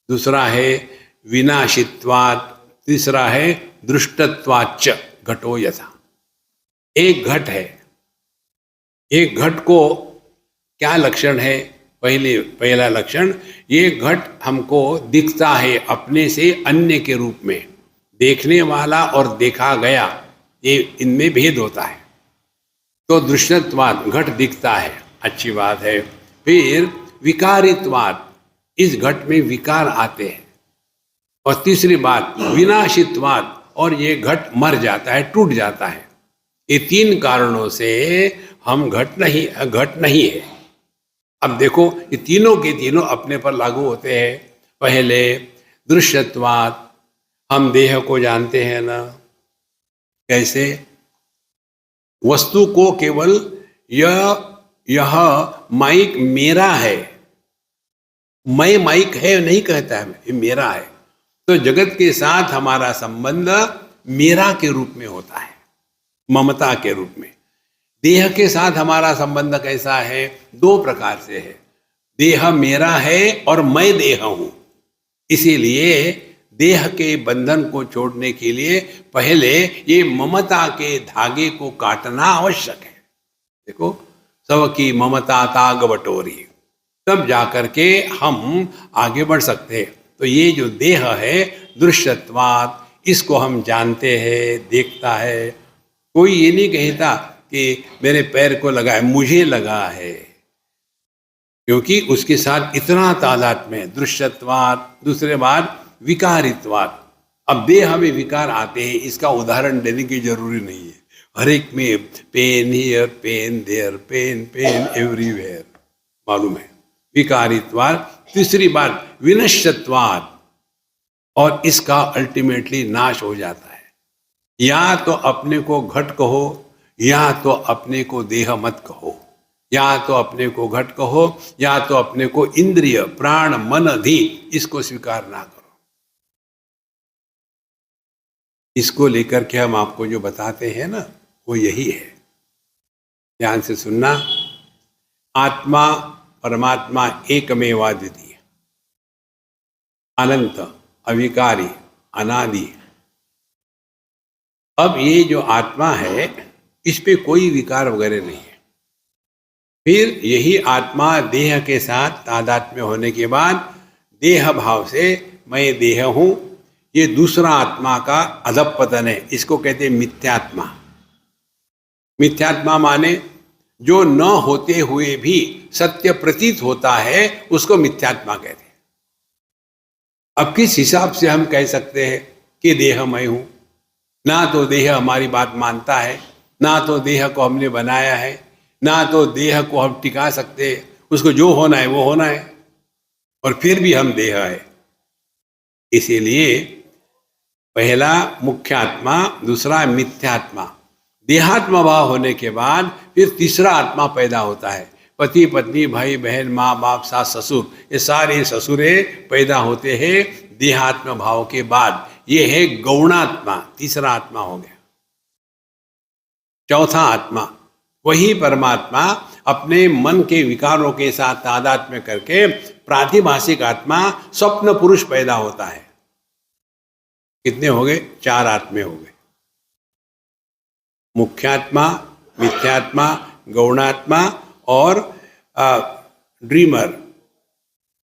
दूसरा है विनाशित्वात्, तीसरा है दृष्टत्वाच्च घटो यथा। एक घट है, एक घट को क्या लक्षण है? पहला लक्षण, ये घट हमको दिखता है अपने से अन्य के रूप में। देखने वाला और देखा गया, ये इनमें भेद होता है। तो दृश्यत्वाद, घट दिखता है, अच्छी बात है। फिर विकारित्वाद, इस घट में विकार आते हैं। और तीसरी बात विनाशित्वाद, और ये घट मर जाता है, टूट जाता है। ये 3 कारणों से हम घट नहीं है। अब देखो, ये तीनों के तीनों अपने पर लागू होते हैं। पहले दृश्यत्वाद, हम देह को जानते हैं ना, कैसे? वस्तु को केवल यह माइक मेरा है, मैं माइक है नहीं कहता है, ये मेरा है। तो जगत के साथ हमारा संबंध मेरा के रूप में होता है, ममता के रूप में। देह के साथ हमारा संबंध कैसा है? दो प्रकार से है। देह मेरा है और मैं देह हूं। इसीलिए देह के बंधन को छोड़ने के लिए पहले ये ममता के धागे को काटना आवश्यक है। देखो, सब की ममता ताग बटोरी, तब जाकर के हम आगे बढ़ सकते हैं। तो ये जो देह है दृश्यत्वात्, इसको हम जानते हैं, देखता है। कोई ये नहीं कहता कि मेरे पैर को लगा है, मुझे लगा है, क्योंकि उसके साथ इतना तादात्म्य है। दृश्यत्वात्, दूसरे बार विकारित्वात्। अब देह में विकार आते हैं, इसका उदाहरण देने की जरूरी नहीं है। हर एक में pain here, pain there, pain pain everywhere, मालूम है। विकारित्वात्। तीसरी बात विनश्यत्वात्, और इसका अल्टीमेटली नाश हो जाता है। या तो अपने को घट कहो, या तो अपने को देह मत कहो, या तो अपने को घट कहो, या तो अपने को इंद्रिय प्राण मन अधि, इसको स्वीकार ना करो। इसको लेकर के हम आपको जो बताते हैं ना, वो यही है। ध्यान से सुनना। आत्मा परमात्मा एकमेवाद्वितीय, अनंत, अविकारी, अनादि। अब ये जो आत्मा है, इस पे कोई विकार वगैरह नहीं है। फिर यही आत्मा देह के साथ तादात्म्य होने के बाद देह भाव से मैं देह हूं, ये दूसरा आत्मा का अधपतन है। इसको कहते हैं मिथ्यात्मा। मिथ्यात्मा माने जो न होते हुए भी सत्य प्रतीत होता है, उसको मिथ्यात्मा कहते हैं। अब किस हिसाब से हम कह सकते हैं कि देह मैं हूं? ना तो देह हमारी बात मानता है, ना तो देह को हमने बनाया है, ना तो देह को हम टिका सकते हैं। उसको जो होना है वो होना है, और फिर भी हम देह है। इसीलिए पहला मुख्यात्मा, दूसरा मिथ्यात्मा। देहात्मा भाव होने के बाद फिर तीसरा आत्मा पैदा होता है। पति पत्नी भाई बहन माँ बाप सास ससुर, ये सारे ससुरे पैदा होते हैं देहात्म भाव के बाद। ये है गौणात्मा, तीसरा आत्मा हो गया। चौथा आत्मा वही परमात्मा अपने मन के विकारों के साथ तादात्म्य करके प्रातिभाषिक आत्मा स्वप्न पुरुष पैदा होता है। कितने हो गए? 4 आत्मे हो गए। मुख्यात्मा, मिथ्यात्मा, गौणात्मा और ड्रीमर,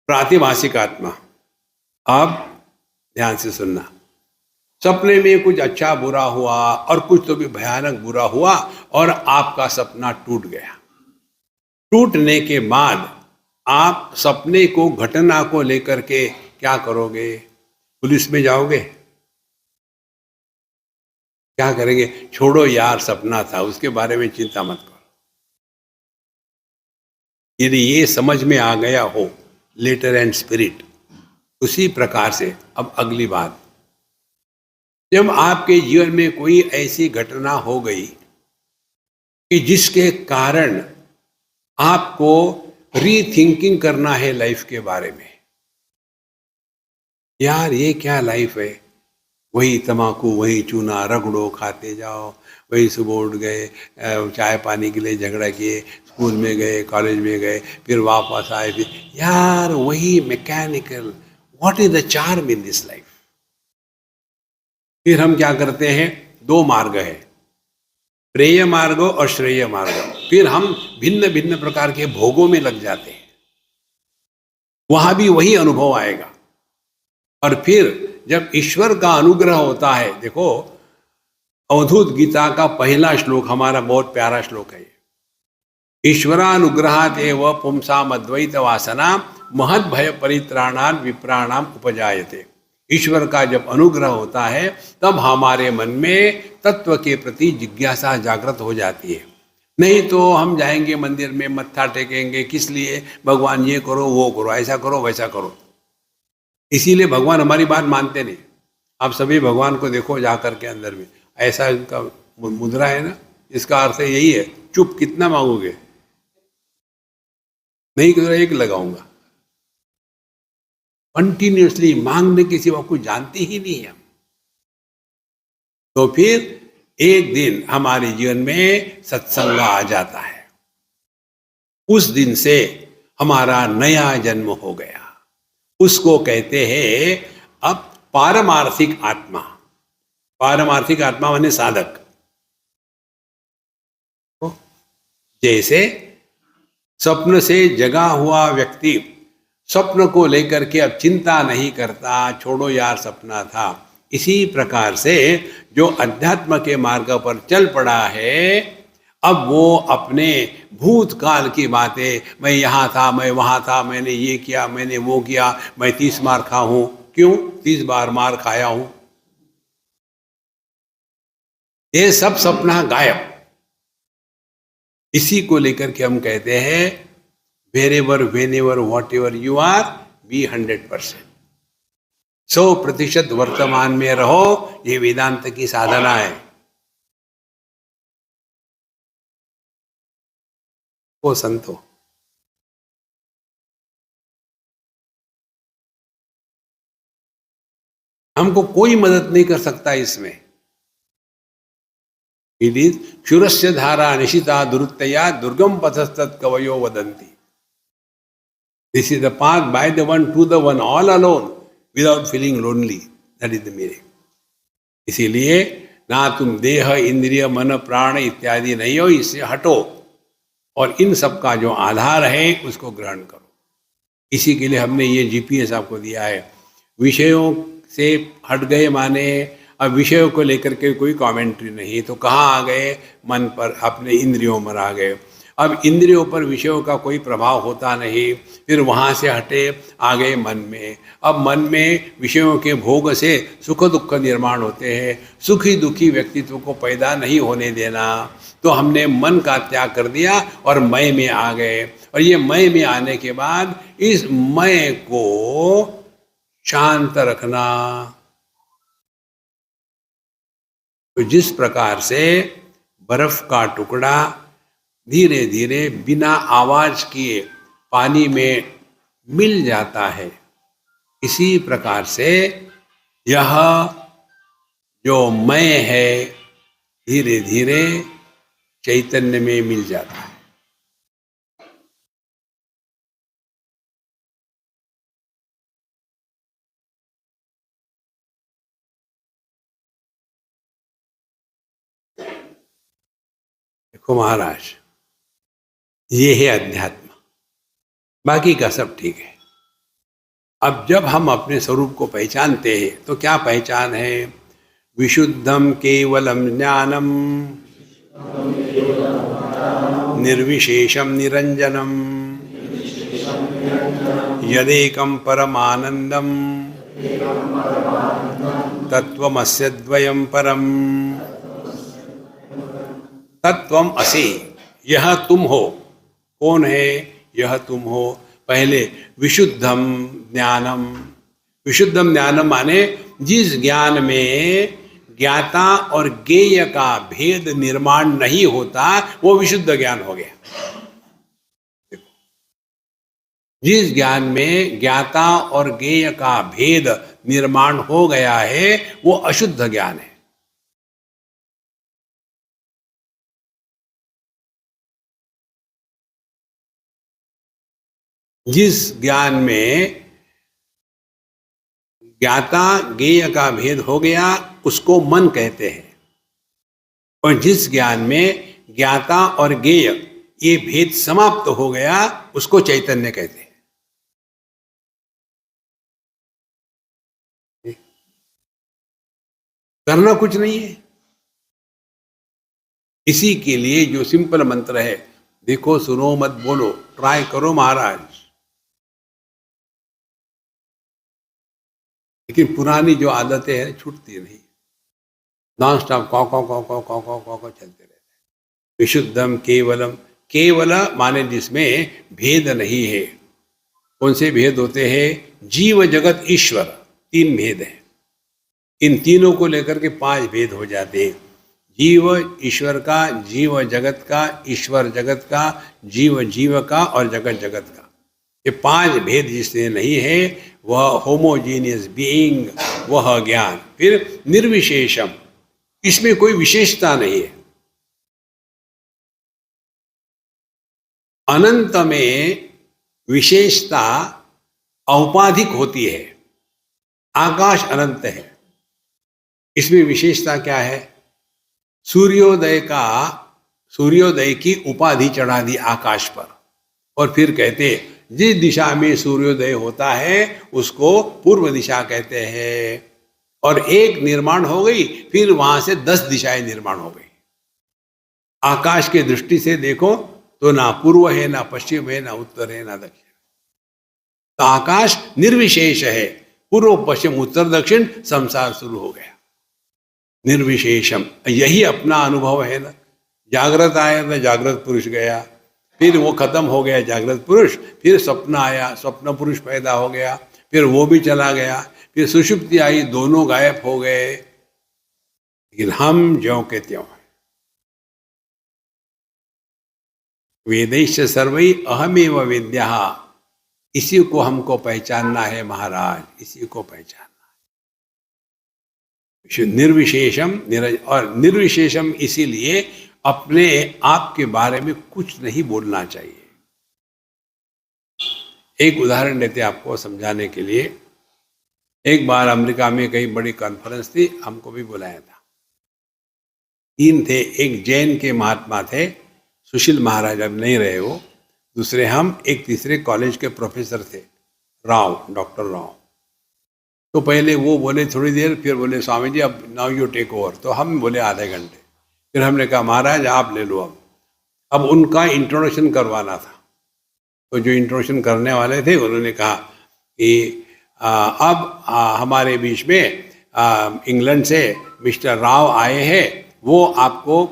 प्रातिभाषिक आत्मा। अब ध्यान से सुनना। सपने में कुछ अच्छा बुरा हुआ और कुछ तो भी भयानक बुरा हुआ, और आपका सपना टूट गया। टूटने के बाद आप सपने को, घटना को लेकर के क्या करोगे? पुलिस में जाओगे? क्या करेंगे? छोड़ो यार, सपना था, उसके बारे में चिंता मत करो। यदि ये समझ में आ गया हो लेटर एंड स्पिरिट, उसी प्रकार से अब अगली बात। जब आपके जीवन में कोई ऐसी घटना हो गई कि जिसके कारण आपको रीथिंकिंग करना है लाइफ के बारे में, यार ये क्या लाइफ है? वही तम्बाकू, वही चूना, रगड़ो, खाते जाओ, वही सुबह उठ गए, चाय पानी के लिए झगड़ा किए, स्कूल में गए, कॉलेज में गए, फिर वापस आए, फिर यार वही mechanical. What is the charm in this life? फिर हम क्या करते हैं? 2 मार्ग है, प्रेय मार्ग और श्रेय मार्ग। फिर हम भिन्न भिन्न प्रकार के भोगों में लग जाते हैं, वहां भी वही अनुभव आएगा। और फिर जब ईश्वर का अनुग्रह होता है, देखो अवधूत गीता का पहला श्लोक हमारा बहुत प्यारा श्लोक है। ईश्वरानुग्रहात् एव पुंसाम अद्वैत वासना महद भय परित्राणात् विप्राणाम उपजायते। ईश्वर का जब अनुग्रह होता है तब हमारे मन में तत्व के प्रति जिज्ञासा जागृत हो जाती है। नहीं तो हम जाएंगे मंदिर में, मत्था टेकेंगे, किस लिए? भगवान ये करो, वो करो, ऐसा करो, वैसा करो। इसीलिए भगवान हमारी बात मानते नहीं। आप सभी भगवान को देखो जाकर के अंदर में, ऐसा इनका मुद्रा है ना, इसका अर्थ यही है, चुप कितना मांगोगे? नहीं तो 1 लगाऊंगा। कंटिन्यूसली मांगने के सिवा कुछ जानते ही नहीं हम। तो फिर एक दिन हमारे जीवन में सत्संग आ जाता है, उस दिन से हमारा नया जन्म हो गया। उसको कहते हैं अब पारमार्थिक आत्मा। पारमार्थिक आत्मा माने साधक। जैसे स्वप्न से जगा हुआ व्यक्ति स्वप्न को लेकर के अब चिंता नहीं करता, छोड़ो यार सपना था। इसी प्रकार से जो अध्यात्म के मार्ग पर चल पड़ा है, अब वो अपने भूतकाल की बातें, मैं यहाँ था, मैं वहाँ था, मैंने ये किया, मैंने वो किया, मैं 30 मार खा हूं। क्यों 30 बार मार खाया हूं? ये सब सपना गायब। इसी को लेकर के हम कहते हैं wherever, whenever, whatever you are, be 100%। 100% वर्तमान में रहो, ये वेदांत की साधना है। वो संतो हमको कोई मदद नहीं कर सकता इसमें। इट इज क्षुरस्य धारा निशिता दुरुत्तया दुर्गम पथस्तत् कवयो वदन्ति। This is the path by the one two the one all alone without feeling lonely. That is the meaning. इसीलिए ना तुम देह, इंद्रिय, मन, प्राण इत्यादि नहीं हो, इससे हटो और इन सब का जो आधार है उसको ग्रहण करो। इसी के लिए हमने ये जीपीएस आपको दिया है। विषयों से हट गए माने अब विषयों को लेकर के कोई कमेंट्री नहीं, तो कहाँ आ गए? मन पर, अपने इंद्रियों पर आ गए। अब इंद्रियों पर विषयों का कोई प्रभाव होता नहीं, फिर वहाँ से हटे आ गए मन में। अब मन में विषयों के भोग से सुख दुख निर्माण होते हैं। सुखी दुखी व्यक्तित्व को पैदा नहीं होने देना, तो हमने मन का त्याग कर दिया और मय में आ गए। और ये मय में आने के बाद इस मय को शांत रखना। तो जिस प्रकार से बर्फ का टुकड़ा धीरे धीरे बिना आवाज किए पानी में मिल जाता है, इसी प्रकार से यह जो मैं है धीरे धीरे चैतन्य में मिल जाता है। देखो महाराज, ये है अध्यात्म, बाकी का सब ठीक है। अब जब हम अपने स्वरूप को पहचानते हैं तो क्या पहचान है? विशुद्धम केवलम ज्ञानम निर्विशेषम निरंजनम यदेकं परमानंदम तत्वमस्य द्वयं परम। तत्वम असि, यह तुम हो। कौन है? यह तुम हो। पहले विशुद्धम ज्ञानम। विशुद्धम ज्ञानम माने जिस ज्ञान में ज्ञाता और ज्ञेय का भेद निर्माण नहीं होता, वो विशुद्ध ज्ञान हो गया। जिस ज्ञान में ज्ञाता और ज्ञेय का भेद निर्माण हो गया है, वो अशुद्ध ज्ञान है। जिस ज्ञान में ज्ञाता ज्ञेय का भेद हो गया उसको मन कहते हैं, और जिस ज्ञान में ज्ञाता और ज्ञेय ये भेद समाप्त हो गया उसको चैतन्य कहते हैं। करना कुछ नहीं है। इसी के लिए जो सिंपल मंत्र है, देखो सुनो मत बोलो, ट्राई करो महाराज। लेकिन पुरानी जो आदतें हैं छूटती नहीं, नॉन स्टॉप कौ कौ कौ कौ कौ कौ कौ कौ चलते रहते हैं। विशुद्धम केवलम, केवल माने जिसमें भेद नहीं है। कौन से भेद होते हैं? जीव जगत ईश्वर, 3 भेद हैं। इन तीनों को लेकर के 5 भेद हो जाते हैं। जीव ईश्वर का, जीव जगत का, ईश्वर जगत का, जीव जीव का और जगत जगत का। ये 5 भेद जिससे नहीं है वह होमोजीनियस बीइंग, वह ज्ञान। फिर निर्विशेषम, इसमें कोई विशेषता नहीं है। अनंत में विशेषता औपाधिक होती है। आकाश अनंत है, इसमें विशेषता क्या है? सूर्योदय की उपाधि चढ़ा दी आकाश पर, और फिर कहते जिस दिशा में सूर्योदय होता है उसको पूर्व दिशा कहते हैं। और एक निर्माण हो गई, फिर वहां से 10 दिशाएं निर्माण हो गई। आकाश के दृष्टि से देखो तो ना पूर्व है, ना पश्चिम है, ना उत्तर है, ना दक्षिण। तो आकाश निर्विशेष है। पूर्व पश्चिम उत्तर दक्षिण संसार शुरू हो गया। निर्विशेषम, यही अपना अनुभव है ना। जागृत आया तो जागृत पुरुष गया, फिर वो खत्म हो गया जागृत पुरुष, फिर स्वप्न आया, स्वप्न पुरुष पैदा हो गया, फिर वो भी चला गया, फिर सुषुप्ति आई, दोनों गायब हो गए। लेकिन हम ज्यों के त्यों हैं। वेदैश्च सर्वै अहमेव वेद्यः, इसी को हमको पहचानना है महाराज, इसी को पहचानना है। निर्विशेषम और निर्विशेषम इसीलिए अपने आप के बारे में कुछ नहीं बोलना चाहिए। एक उदाहरण देते आपको समझाने के लिए। एक बार अमेरिका में कई बड़ी कॉन्फ्रेंस थी, हमको भी बुलाया था। 3 थे, एक जैन के महात्मा थे, सुशील महाराज, अब नहीं रहे वो, दूसरे हम, एक तीसरे कॉलेज के प्रोफेसर थे, राव, डॉक्टर राव। तो पहले वो बोले थोड़ी देर, फिर बोले स्वामी जी अब नाउ यू टेक ओवर। तो हम बोले आधे घंटे। फिर हमने कहा महाराज आप ले लो। अब उनका इंट्रोडक्शन करवाना था। तो जो इंट्रोडक्शन करने वाले थे उन्होंने कहा कि अब हमारे बीच में इंग्लैंड से मिस्टर राव आए हैं, वो आपको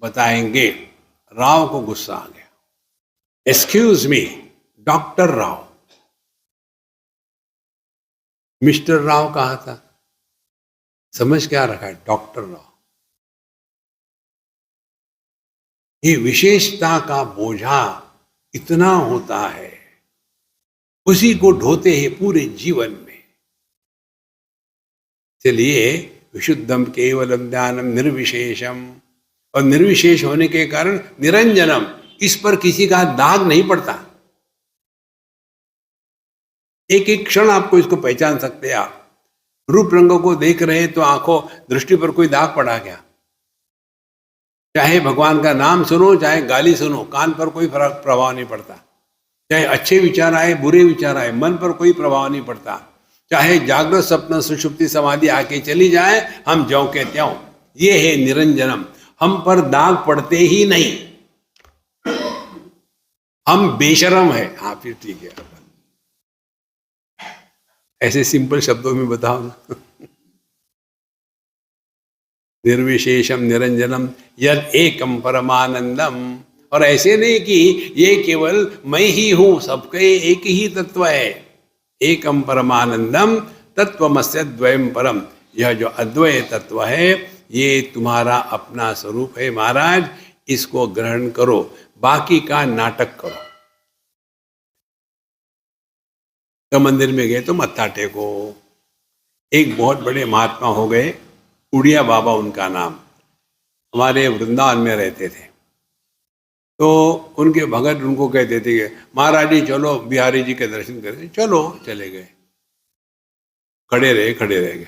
बताएंगे। राव को गुस्सा आ गया। Excuse me, doctor Rao. Mister Rao कहा था, समझ क्या रखा है, डॉक्टर राव। ये विशेषता का बोझा इतना होता है, उसी को ढोते हैं पूरे जीवन में। चलिए, विशुद्धम केवलम ज्ञानम निर्विशेषम, और निर्विशेष होने के कारण निरंजनम, इस पर किसी का दाग नहीं पड़ता। एक एक क्षण आपको इसको पहचान सकते हैं आप। रूप रंगों को देख रहे तो आंखों दृष्टि पर कोई दाग पड़ा क्या? चाहे भगवान का नाम सुनो, चाहे गाली सुनो, कान पर कोई फर्क प्रभाव नहीं पड़ता। चाहे अच्छे विचार आए, बुरे विचार आए, मन पर कोई प्रभाव नहीं पड़ता। चाहे जागृत स्वप्न सुषुप्ति समाधि आके चली जाए, हम ज्यों के त्यों। ये है निरंजनम, हम पर दाग पड़ते ही नहीं। हम बेशरम है। हाँ फिर ठीक है, ऐसे सिंपल शब्दों में बताओ ना। निर्विशेषम निरंजनम यद एकम परमानंदम। और ऐसे नहीं कि ये केवल मैं ही हूं, सबके एक ही तत्व है। एकम परमानंदम तत्वमस्य द्वयम परम, यह जो अद्वय तत्व है ये तुम्हारा अपना स्वरूप है महाराज, इसको ग्रहण करो, बाकी का नाटक करो। तो मंदिर में गए तो मत्था टेको। एक बहुत बड़े महात्मा हो गए, उड़िया बाबा उनका नाम, हमारे वृंदावन में रहते थे। तो उनके भगत उनको कहते थे कि महाराज जी चलो बिहारी जी के दर्शन करें। चलो, चले गए। खड़े रह गए,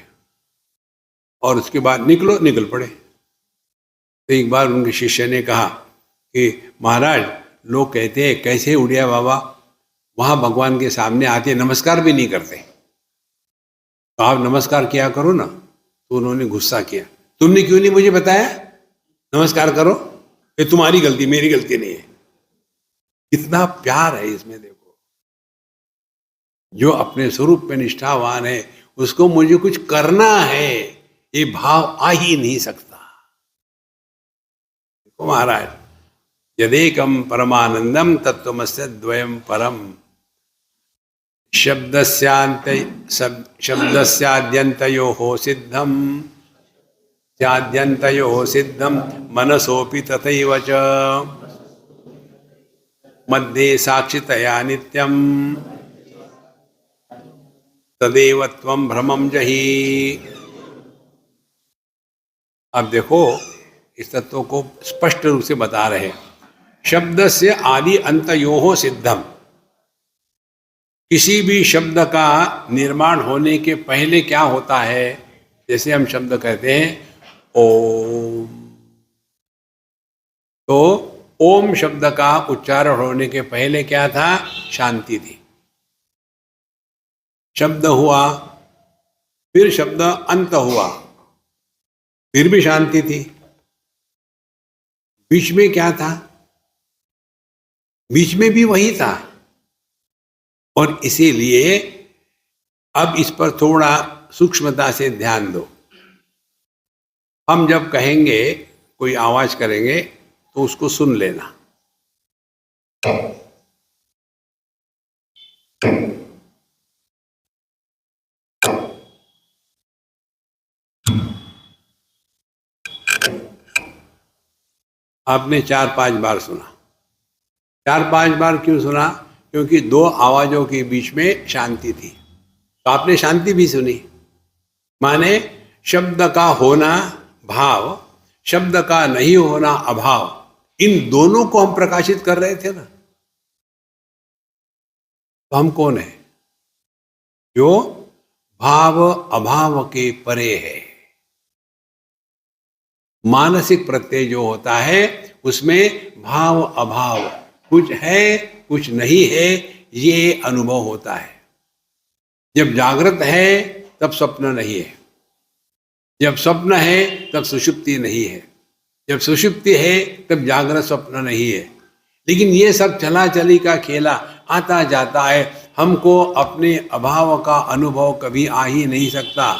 और उसके बाद निकल पड़े। तो एक बार उनके शिष्य ने कहा कि महाराज लोग कहते हैं कैसे उड़िया बाबा वहां भगवान के सामने आते नमस्कार भी नहीं करते, तो आप नमस्कार किया करो ना। तो उन्होंने गुस्सा किया, तुमने क्यों नहीं मुझे बताया नमस्कार करो? ये तुम्हारी गलती, मेरी गलती नहीं है। कितना प्यार है इसमें देखो। जो अपने स्वरूप में निष्ठावान है उसको मुझे कुछ करना है, ये भाव आ ही नहीं सकता। देखो महाराज, यदेकम परमानंदम तत्वमस्य द्वयम परम, शब्दस्याद्यन्तयोः सिद्धम स्याद्यन्तयोः सिद्धम मनसोऽपि तथैव च मध्ये साक्षितया नित्यम तदेव त्वं भ्रमं जहि। अब देखो इस तत्व को स्पष्ट रूप से बता रहे हैं। शब्द से आदि अंतयोः सिद्धम, किसी भी शब्द का निर्माण होने के पहले क्या होता है? जैसे हम शब्द कहते हैं ओम, तो ओम शब्द का उच्चारण होने के पहले क्या था? शांति थी। शब्द हुआ, फिर शब्द अंत हुआ, फिर भी शांति थी। बीच में क्या था? बीच में भी वही था। और इसीलिए अब इस पर थोड़ा सूक्ष्मता से ध्यान दो। हम जब कहेंगे, कोई आवाज करेंगे, तो उसको सुन लेना। आपने 4-5 बार सुना। 4-5 बार क्यों सुना? क्योंकि दो आवाजों के बीच में शांति थी, तो आपने शांति भी सुनी। माने शब्द का होना भाव, शब्द का नहीं होना अभाव, इन दोनों को हम प्रकाशित कर रहे थे ना। तो हम कौन है? जो भाव अभाव के परे है। मानसिक प्रत्यय जो होता है उसमें भाव अभाव, कुछ है कुछ नहीं है, ये अनुभव होता है। जब जागृत है तब स्वप्न नहीं है, जब स्वप्न है तब सुषुप्ति नहीं है, जब सुषुप्ति है तब जागृत स्वप्न नहीं है। लेकिन ये सब चला चली का खेला, आता जाता है। हमको अपने अभाव का अनुभव कभी आ ही नहीं सकता।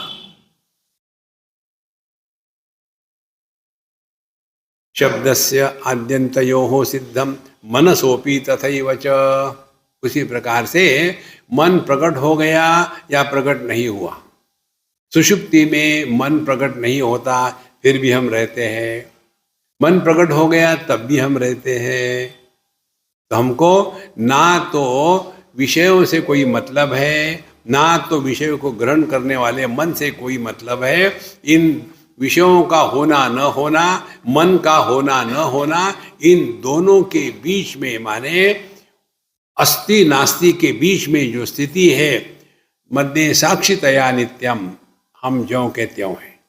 शब्दस्य आद्यन्तयोः सिद्धम मनसोपि तथैव च। उसी प्रकार से मन प्रकट हो गया या प्रकट नहीं हुआ। सुषुप्ति में मन प्रकट नहीं होता, फिर भी हम रहते हैं। मन प्रकट हो गया तब भी हम रहते हैं। तो हमको ना तो विषयों से कोई मतलब है, ना तो विषयों को ग्रहण करने वाले मन से कोई मतलब है। इन विषयों का होना न होना, मन का होना न होना, इन दोनों के बीच में, माने अस्ति नास्ति के बीच में जो स्थिति है, मध्य साक्षितया नित्यम, हम ज्यों के त्यों हैं।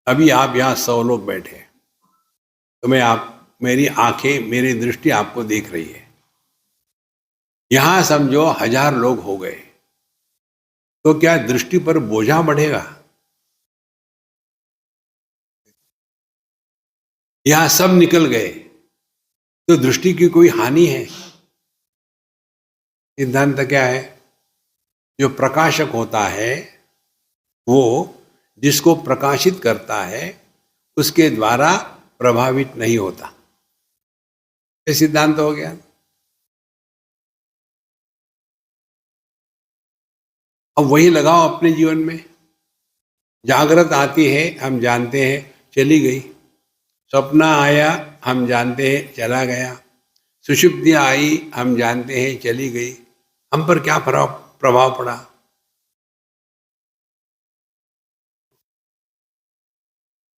अभी आप यहाँ 100 लोग बैठे, तो मेरी आंखें, मेरी दृष्टि आपको देख रही है। यहां समझो 1000 लोग हो गए, तो क्या दृष्टि पर बोझा बढ़ेगा? यहां सब निकल गए तो दृष्टि की कोई हानि है? सिद्धांत क्या है? जो प्रकाशक होता है वो जिसको प्रकाशित करता है उसके द्वारा प्रभावित नहीं होता। ये सिद्धांत हो गया। अब वही लगाओ अपने जीवन में। जागृत आती है, हम जानते हैं, चली गई। स्वप्न आया, हम जानते हैं, चला गया। सुषुप्ति आई, हम जानते हैं, चली गई। हम पर क्या प्रभाव पड़ा?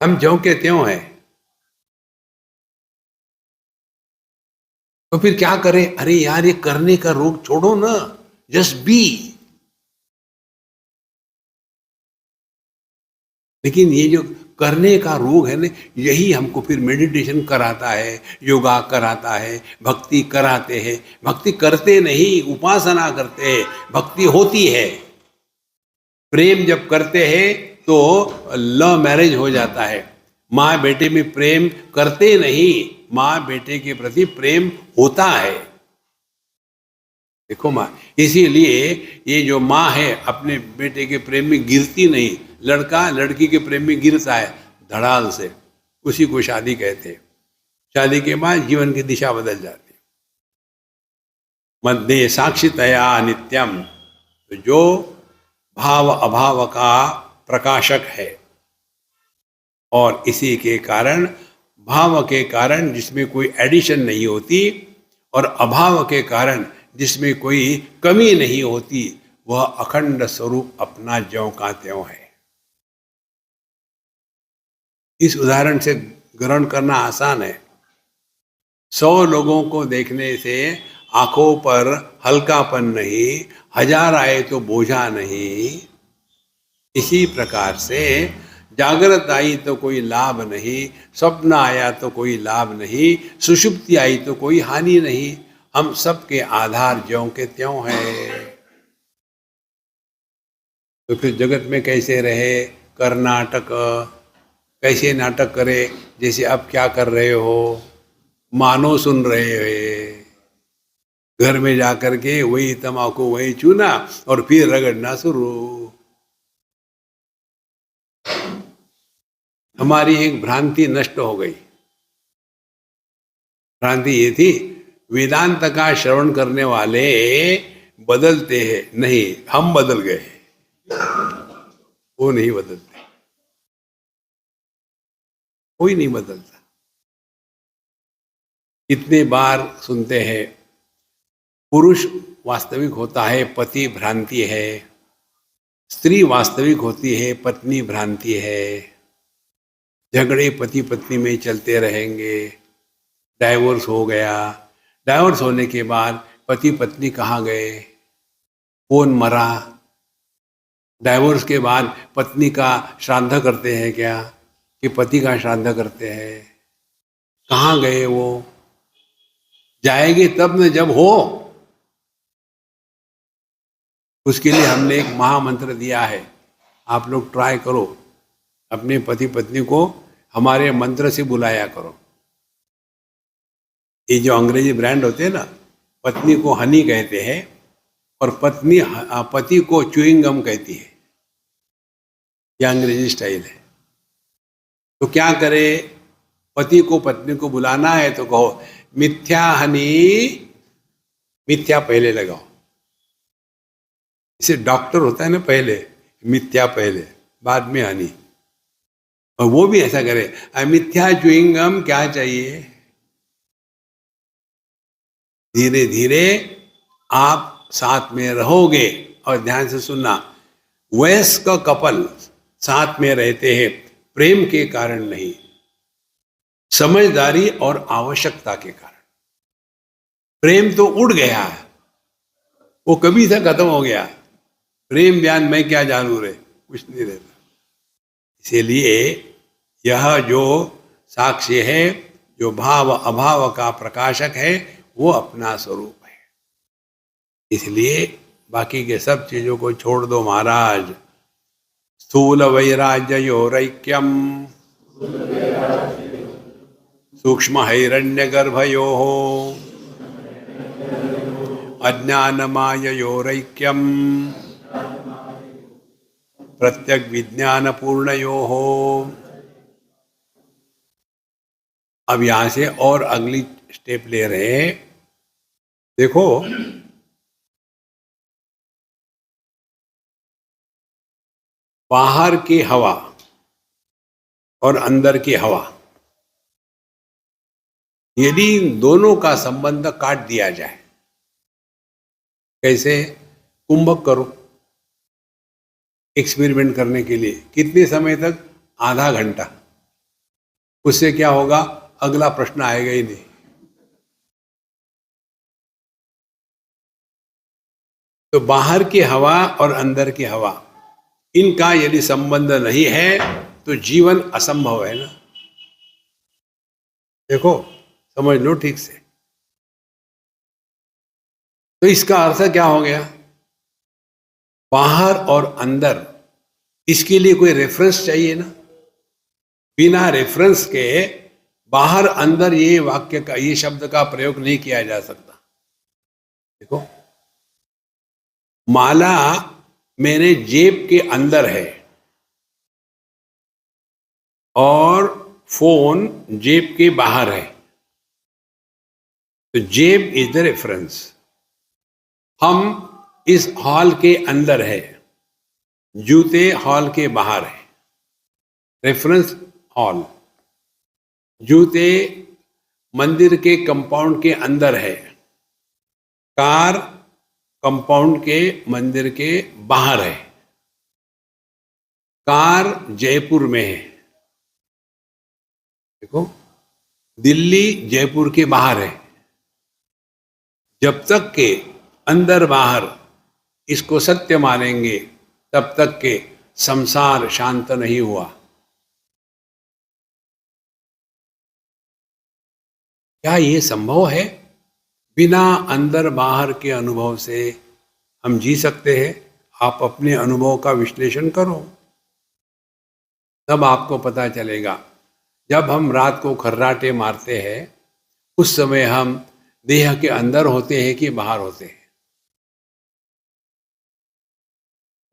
हम ज्यों के त्यों हैं। तो फिर क्या करें? अरे यार, ये करने का रोग छोड़ो ना, जस्ट बी। लेकिन ये जो करने का रोग है ना, यही हमको फिर मेडिटेशन कराता है, योगा कराता है, भक्ति कराते हैं। भक्ति करते नहीं, उपासना करते हैं, भक्ति होती है। प्रेम जब करते हैं तो लव मैरिज हो जाता है। माँ बेटे में प्रेम करते नहीं, माँ बेटे के प्रति प्रेम होता है। देखो माँ, इसीलिए ये जो माँ है अपने बेटे के प्रेम में गिरती नहीं। लड़का लड़की के प्रेम में गिरता है धड़ाल से, उसी को शादी कहते हैं। शादी के बाद जीवन की दिशा बदल जाती है। मध्य साक्षितया नित्यम, तो जो भाव अभाव का प्रकाशक है, और इसी के कारण, भाव के कारण जिसमें कोई एडिशन नहीं होती, और अभाव के कारण जिसमें कोई कमी नहीं होती, वह अखंड स्वरूप अपना ज्यों का त्यों है। इस उदाहरण से ग्रहण करना आसान है। 100 लोगों को देखने से आंखों पर हल्कापन नहीं, 1000 आए तो बोझा नहीं। इसी प्रकार से जागृत आई तो कोई लाभ नहीं, स्वप्न आया तो कोई लाभ नहीं, सुषुप्ति आई तो कोई हानि नहीं। हम सबके आधार ज्यों के त्यों हैं। तो फिर जगत में कैसे रहे? कर्नाटक कैसे नाटक करे? जैसे अब क्या कर रहे हो, मानो सुन रहे हो। घर में जाकर के वही तम्बाकू वही चूना और फिर रगड़ना शुरू। हमारी एक भ्रांति नष्ट हो गई। भ्रांति ये थी, वेदांत का श्रवण करने वाले बदलते हैं। नहीं, हम बदल गए, वो नहीं बदलते, कोई नहीं बदलता। कितने बार सुनते हैं, पुरुष वास्तविक होता है, पति भ्रांति है। स्त्री वास्तविक होती है, पत्नी भ्रांति है। झगड़े पति पत्नी में चलते रहेंगे। डाइवोर्स हो गया, डाइवोर्स होने के बाद पति पत्नी कहाँ गए? कौन मरा? डाइवोर्स के बाद पत्नी का श्राद्ध करते हैं क्या, कि पति का श्राद्ध करते हैं? कहाँ गए वो? जाएंगे तब न जब हो। उसके लिए हमने एक महामंत्र दिया है, आप लोग ट्राई करो, अपने पति पत्नी को हमारे मंत्र से बुलाया करो। ये जो अंग्रेजी ब्रांड होते हैं ना, पत्नी को हनी कहते हैं और पति को च्युइंग गम कहती है। यह अंग्रेजी स्टाइल है। तो क्या करे? पति को पत्नी को बुलाना है तो कहो मिथ्या हनी, मिथ्या पहले लगाओ। इसे डॉक्टर होता है ना, पहले मिथ्या पहले, बाद में हनी। और वो भी ऐसा करे, मिथ्या च्युइंग गम क्या चाहिए? धीरे धीरे आप साथ में रहोगे। और ध्यान से सुनना, वयस्क कपल साथ में रहते हैं प्रेम के कारण नहीं, समझदारी और आवश्यकता के कारण। प्रेम तो उड़ गया है, वो कभी से खत्म हो गया। प्रेम बयान मैं क्या जानू रे, कुछ नहीं रहता। इसीलिए यह जो साक्ष्य है, जो भाव अभाव का प्रकाशक है, वो अपना स्वरूप है। इसलिए बाकी के सब चीजों को छोड़ दो महाराज। स्थूल वैराज्ययोरैक्यम सूक्ष्म हैरण्यगर्भयोः अज्ञानमाययोरैक्यम प्रत्यग विज्ञान पूर्णयोः। अब यहां से और अगली स्टेप ले रहे हैं। देखो, बाहर की हवा और अंदर की हवा, यदि दोनों का संबंध काट दिया जाए, कैसे? कुंभक करो एक्सपेरिमेंट करने के लिए। कितने समय तक? आधा घंटा। उससे क्या होगा? अगला प्रश्न आएगा ही नहीं। तो बाहर की हवा और अंदर की हवा, इनका यदि संबंध नहीं है तो जीवन असंभव है ना। देखो, समझ लो ठीक से। तो इसका अर्थ क्या हो गया? बाहर और अंदर, इसके लिए कोई रेफरेंस चाहिए ना। बिना रेफरेंस के बाहर अंदर ये वाक्य का, ये शब्द का प्रयोग नहीं किया जा सकता। देखो, माला मेरे जेब के अंदर है और फोन जेब के बाहर है, तो जेब इज द रेफरेंस। हम इस हॉल के अंदर है, जूते हॉल के बाहर है, रेफरेंस हॉल। जूते मंदिर के कंपाउंड के अंदर है, कार कंपाउंड के मंदिर के बाहर है, कार जयपुर में है। देखो, दिल्ली जयपुर के बाहर है। जब तक के अंदर बाहर इसको सत्य मानेंगे तब तक के संसार शांत नहीं हुआ। क्या ये संभव है? बिना अंदर बाहर के अनुभव से हम जी सकते हैं? आप अपने अनुभव का विश्लेषण करो, तब आपको पता चलेगा। जब हम रात को खर्राटे मारते हैं, उस समय हम देह के अंदर होते हैं कि बाहर होते हैं?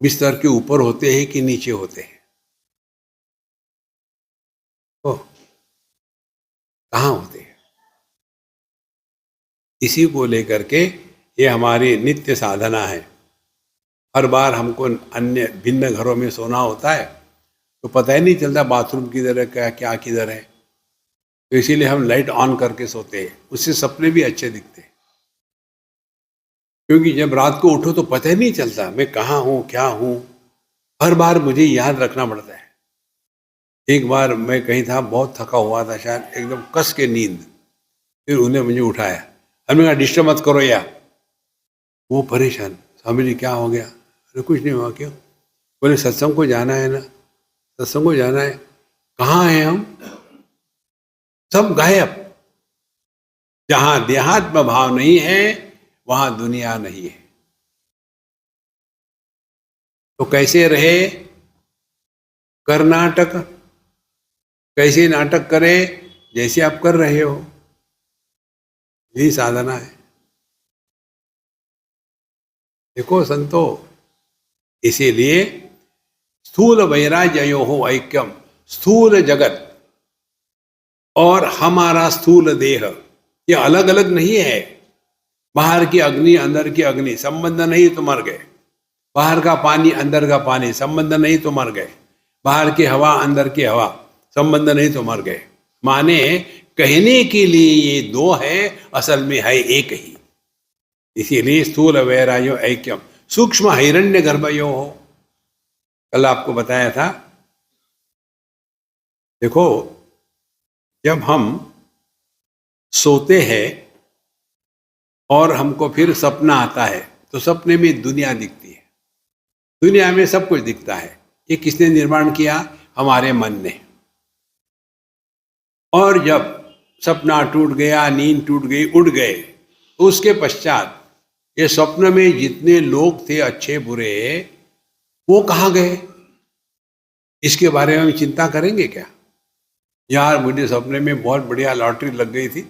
बिस्तर के ऊपर होते हैं कि नीचे होते हैं? तो कहाँ होते हैं? इसी को लेकर के ये हमारी नित्य साधना है। हर बार हमको अन्य भिन्न घरों में सोना होता है तो पता ही नहीं चलता बाथरूम किधर है, क्या किधर है। तो इसीलिए हम लाइट ऑन करके सोते हैं, उससे सपने भी अच्छे दिखते हैं। क्योंकि जब रात को उठो तो पता ही नहीं चलता मैं कहाँ हूँ, क्या हूँ। हर बार मुझे याद रखना पड़ता है। एक बार मैं कहीं था, बहुत थका हुआ था, शायद एकदम कस के नींद। फिर उन्हें मुझे उठाया, हमने कहा डिस्टर्ब मत करो यार। वो परेशान, स्वामी जी क्या हो गया? अरे कुछ नहीं हुआ। क्यों? बोले सत्संग को जाना है ना। सत्संग को जाना है। कहाँ हैं हम? सब गायब। जहां देहात्म भाव नहीं है वहां दुनिया नहीं है। तो कैसे रहे? कर्नाटक कैसे नाटक करे? जैसे आप कर रहे हो, यही साधना है। देखो संतो, इसीलिए स्थूल वैराग्यो हो ऐक्यम, स्थूल जगत और हमारा स्थूल देह ये अलग अलग नहीं है। बाहर की अग्नि अंदर की अग्नि, संबंध नहीं तो मर गए। बाहर का पानी अंदर का पानी, संबंध नहीं तो मर गए। बाहर की हवा अंदर की हवा, संबंध नहीं तो मर गए। माने कहने के लिए ये दो है, असल में है एक ही। इसीलिए स्थूल वैराग्यो ऐक्यम, सूक्ष्म हिरण्य गर्भयो हो। कल आपको बताया था। देखो, जब हम सोते हैं और हमको फिर सपना आता है तो सपने में दुनिया दिखती है। दुनिया में सब कुछ दिखता है। ये किसने निर्माण किया? हमारे मन ने। और जब सपना टूट गया, नींद टूट गई, उड़ गए, तो उसके पश्चात ये स्वप्न में जितने लोग थे अच्छे बुरे, वो कहाँ गए? इसके बारे में हम चिंता करेंगे क्या? यार मुझे सपने में बहुत बढ़िया लॉटरी लग गई थी,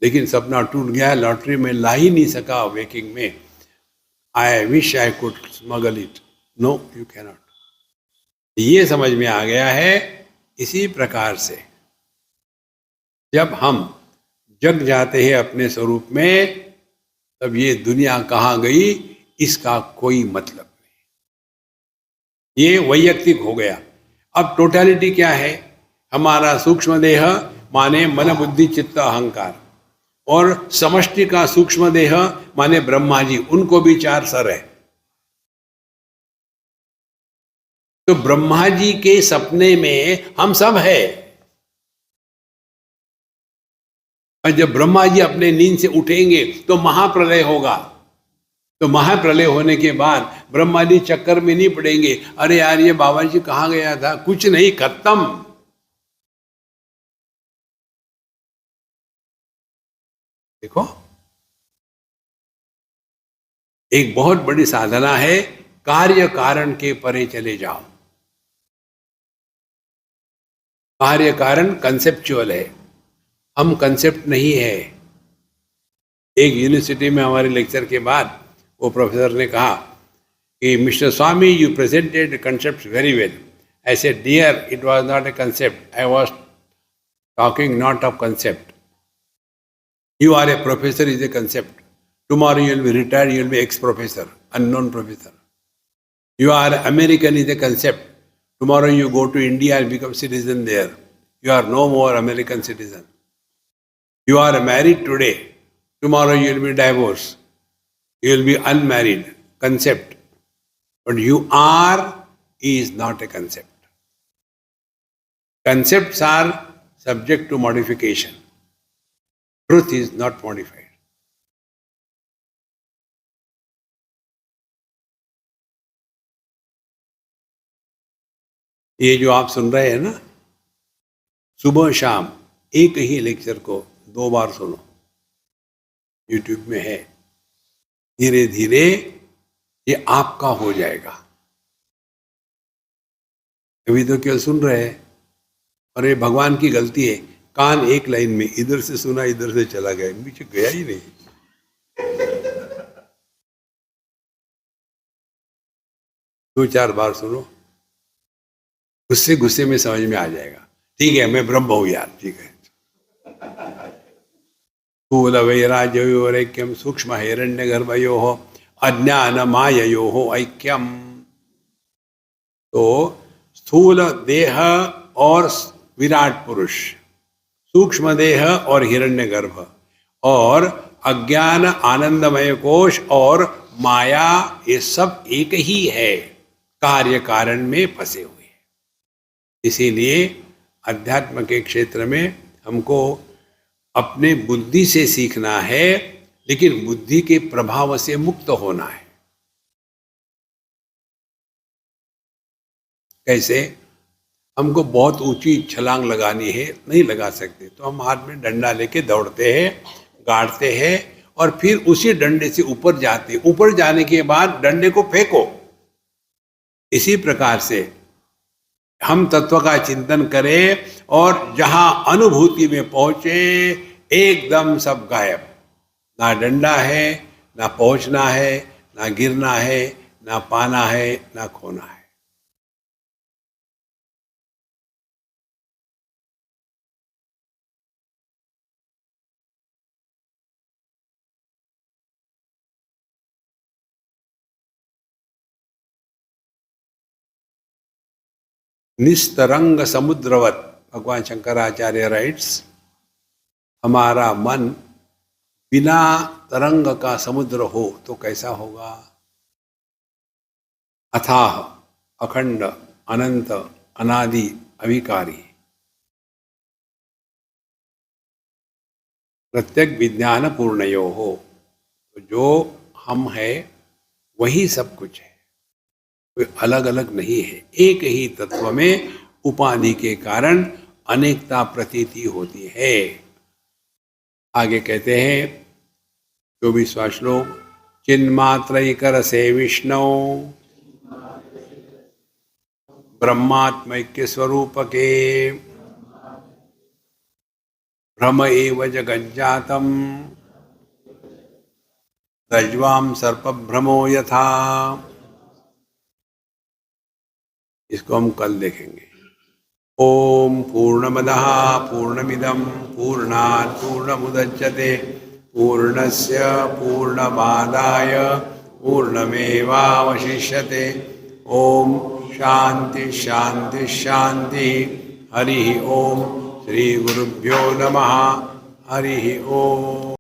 लेकिन सपना टूट गया, लॉटरी में ला ही नहीं सका वेकिंग में। I wish I could smuggle it. No, you cannot. ये समझ में आ गया है। इसी प्रकार से जब हम जग जाते हैं अपने स्वरूप में, तब ये दुनिया कहाँ गई इसका कोई मतलब नहीं। ये वैयक्तिक हो गया। अब टोटलिटी क्या है? हमारा सूक्ष्म देह माने मन बुद्धि चित्त अहंकार, और समष्टि का सूक्ष्म देह माने ब्रह्मा जी, उनको भी 4 सर है। तो ब्रह्मा जी के सपने में हम सब है। और जब ब्रह्मा जी अपने नींद से उठेंगे तो महाप्रलय होगा। तो महाप्रलय होने के बाद ब्रह्मा जी चक्कर में नहीं पड़ेंगे, अरे यार ये बाबा जी कहाँ गया था, कुछ नहीं, खत्म। देखो, एक बहुत बड़ी साधना है, कार्य कारण के परे चले जाओ। कार्य कारण कंसेप्चुअल है, हम कंसेप्ट नहीं है। एक यूनिवर्सिटी में हमारे लेक्चर के बाद वो प्रोफेसर ने कहा कि mister Swami you presented concept very well. I said dear, it was not a concept, I was talking not of concept. You are a professor is a concept. Tomorrow you will be retired, you will be ex-professor, unknown professor. You are American is a concept. Tomorrow you go to India and become citizen there. You are no more American citizen. You are married today. Tomorrow you will be divorced. You will be unmarried. Concept. But you are is not a concept. Concepts are subject to modification. Truth is not modified. ये जो आप सुन रहे हैं ना, सुबह शाम एक ही लेक्चर को 2 बार सुनो, यूट्यूब में है। धीरे धीरे ये आपका हो जाएगा। अभी तो केवल सुन रहे हैं, और ये भगवान की गलती है। कान एक लाइन में, इधर से सुना इधर से चला गया, नीचे गया ही नहीं। दो चार बार सुनो, गुस्से गुस्से में समझ में आ जाएगा। ठीक है, मैं ब्रह्म हूं यार, ठीक है। स्थूल वैराग्योरैक्यम सूक्ष्म हिरण्य गर्भयो अज्ञान माययो ऐक्यम। तो स्थूल देह और विराट पुरुष, सूक्ष्म देह और हिरण्य गर्भ, और अज्ञान आनंदमय कोश और माया, ये सब एक ही है, कार्य कारण में फंसे हुए। इसीलिए अध्यात्म के क्षेत्र में हमको अपने बुद्धि से सीखना है, लेकिन बुद्धि के प्रभाव से मुक्त होना है। कैसे? हमको बहुत ऊंची छलांग लगानी है, नहीं लगा सकते, तो हम हाथ में डंडा लेके दौड़ते हैं, गाड़ते हैं, और फिर उसी डंडे से ऊपर जाते हैं। ऊपर जाने के बाद डंडे को फेंको। इसी प्रकार से हम तत्व का चिंतन करें, और जहां अनुभूति में पहुंचे एकदम सब गायब। ना डंडा है, ना पहुंचना है, ना गिरना है, ना पाना है, ना खोना है। निस्तरंग समुद्रवत, भगवान शंकराचार्य राइट्स, हमारा मन बिना तरंग का समुद्र हो तो कैसा होगा? अथाह, अखंड, अनंत, अनादि, अविकारी, प्रत्येक विज्ञान पूर्णयो हो। तो जो हम है वही सब कुछ है, कोई अलग अलग नहीं है। एक ही तत्व में उपाधि के कारण अनेकता प्रतीति होती है। आगे कहते हैं 24वां श्लोक, चिन्मात्रैकर से विष्णु ब्रह्मात्मैक्य स्वरूप के भ्रम एव जगज्जातम रज्वाम सर्प भ्रमो यथा। इसको हम कल देखेंगे। ओम पूर्णमदः पूर्णमिदं पूर्णात् पूर्णमुदच्यते पूर्णस्य पूर्णमादाय पूर्णमेवावशिष्यते। ओम शांति शांति शांति। हरि ओम। श्री गुरुभ्यो नमः। हरि ओम।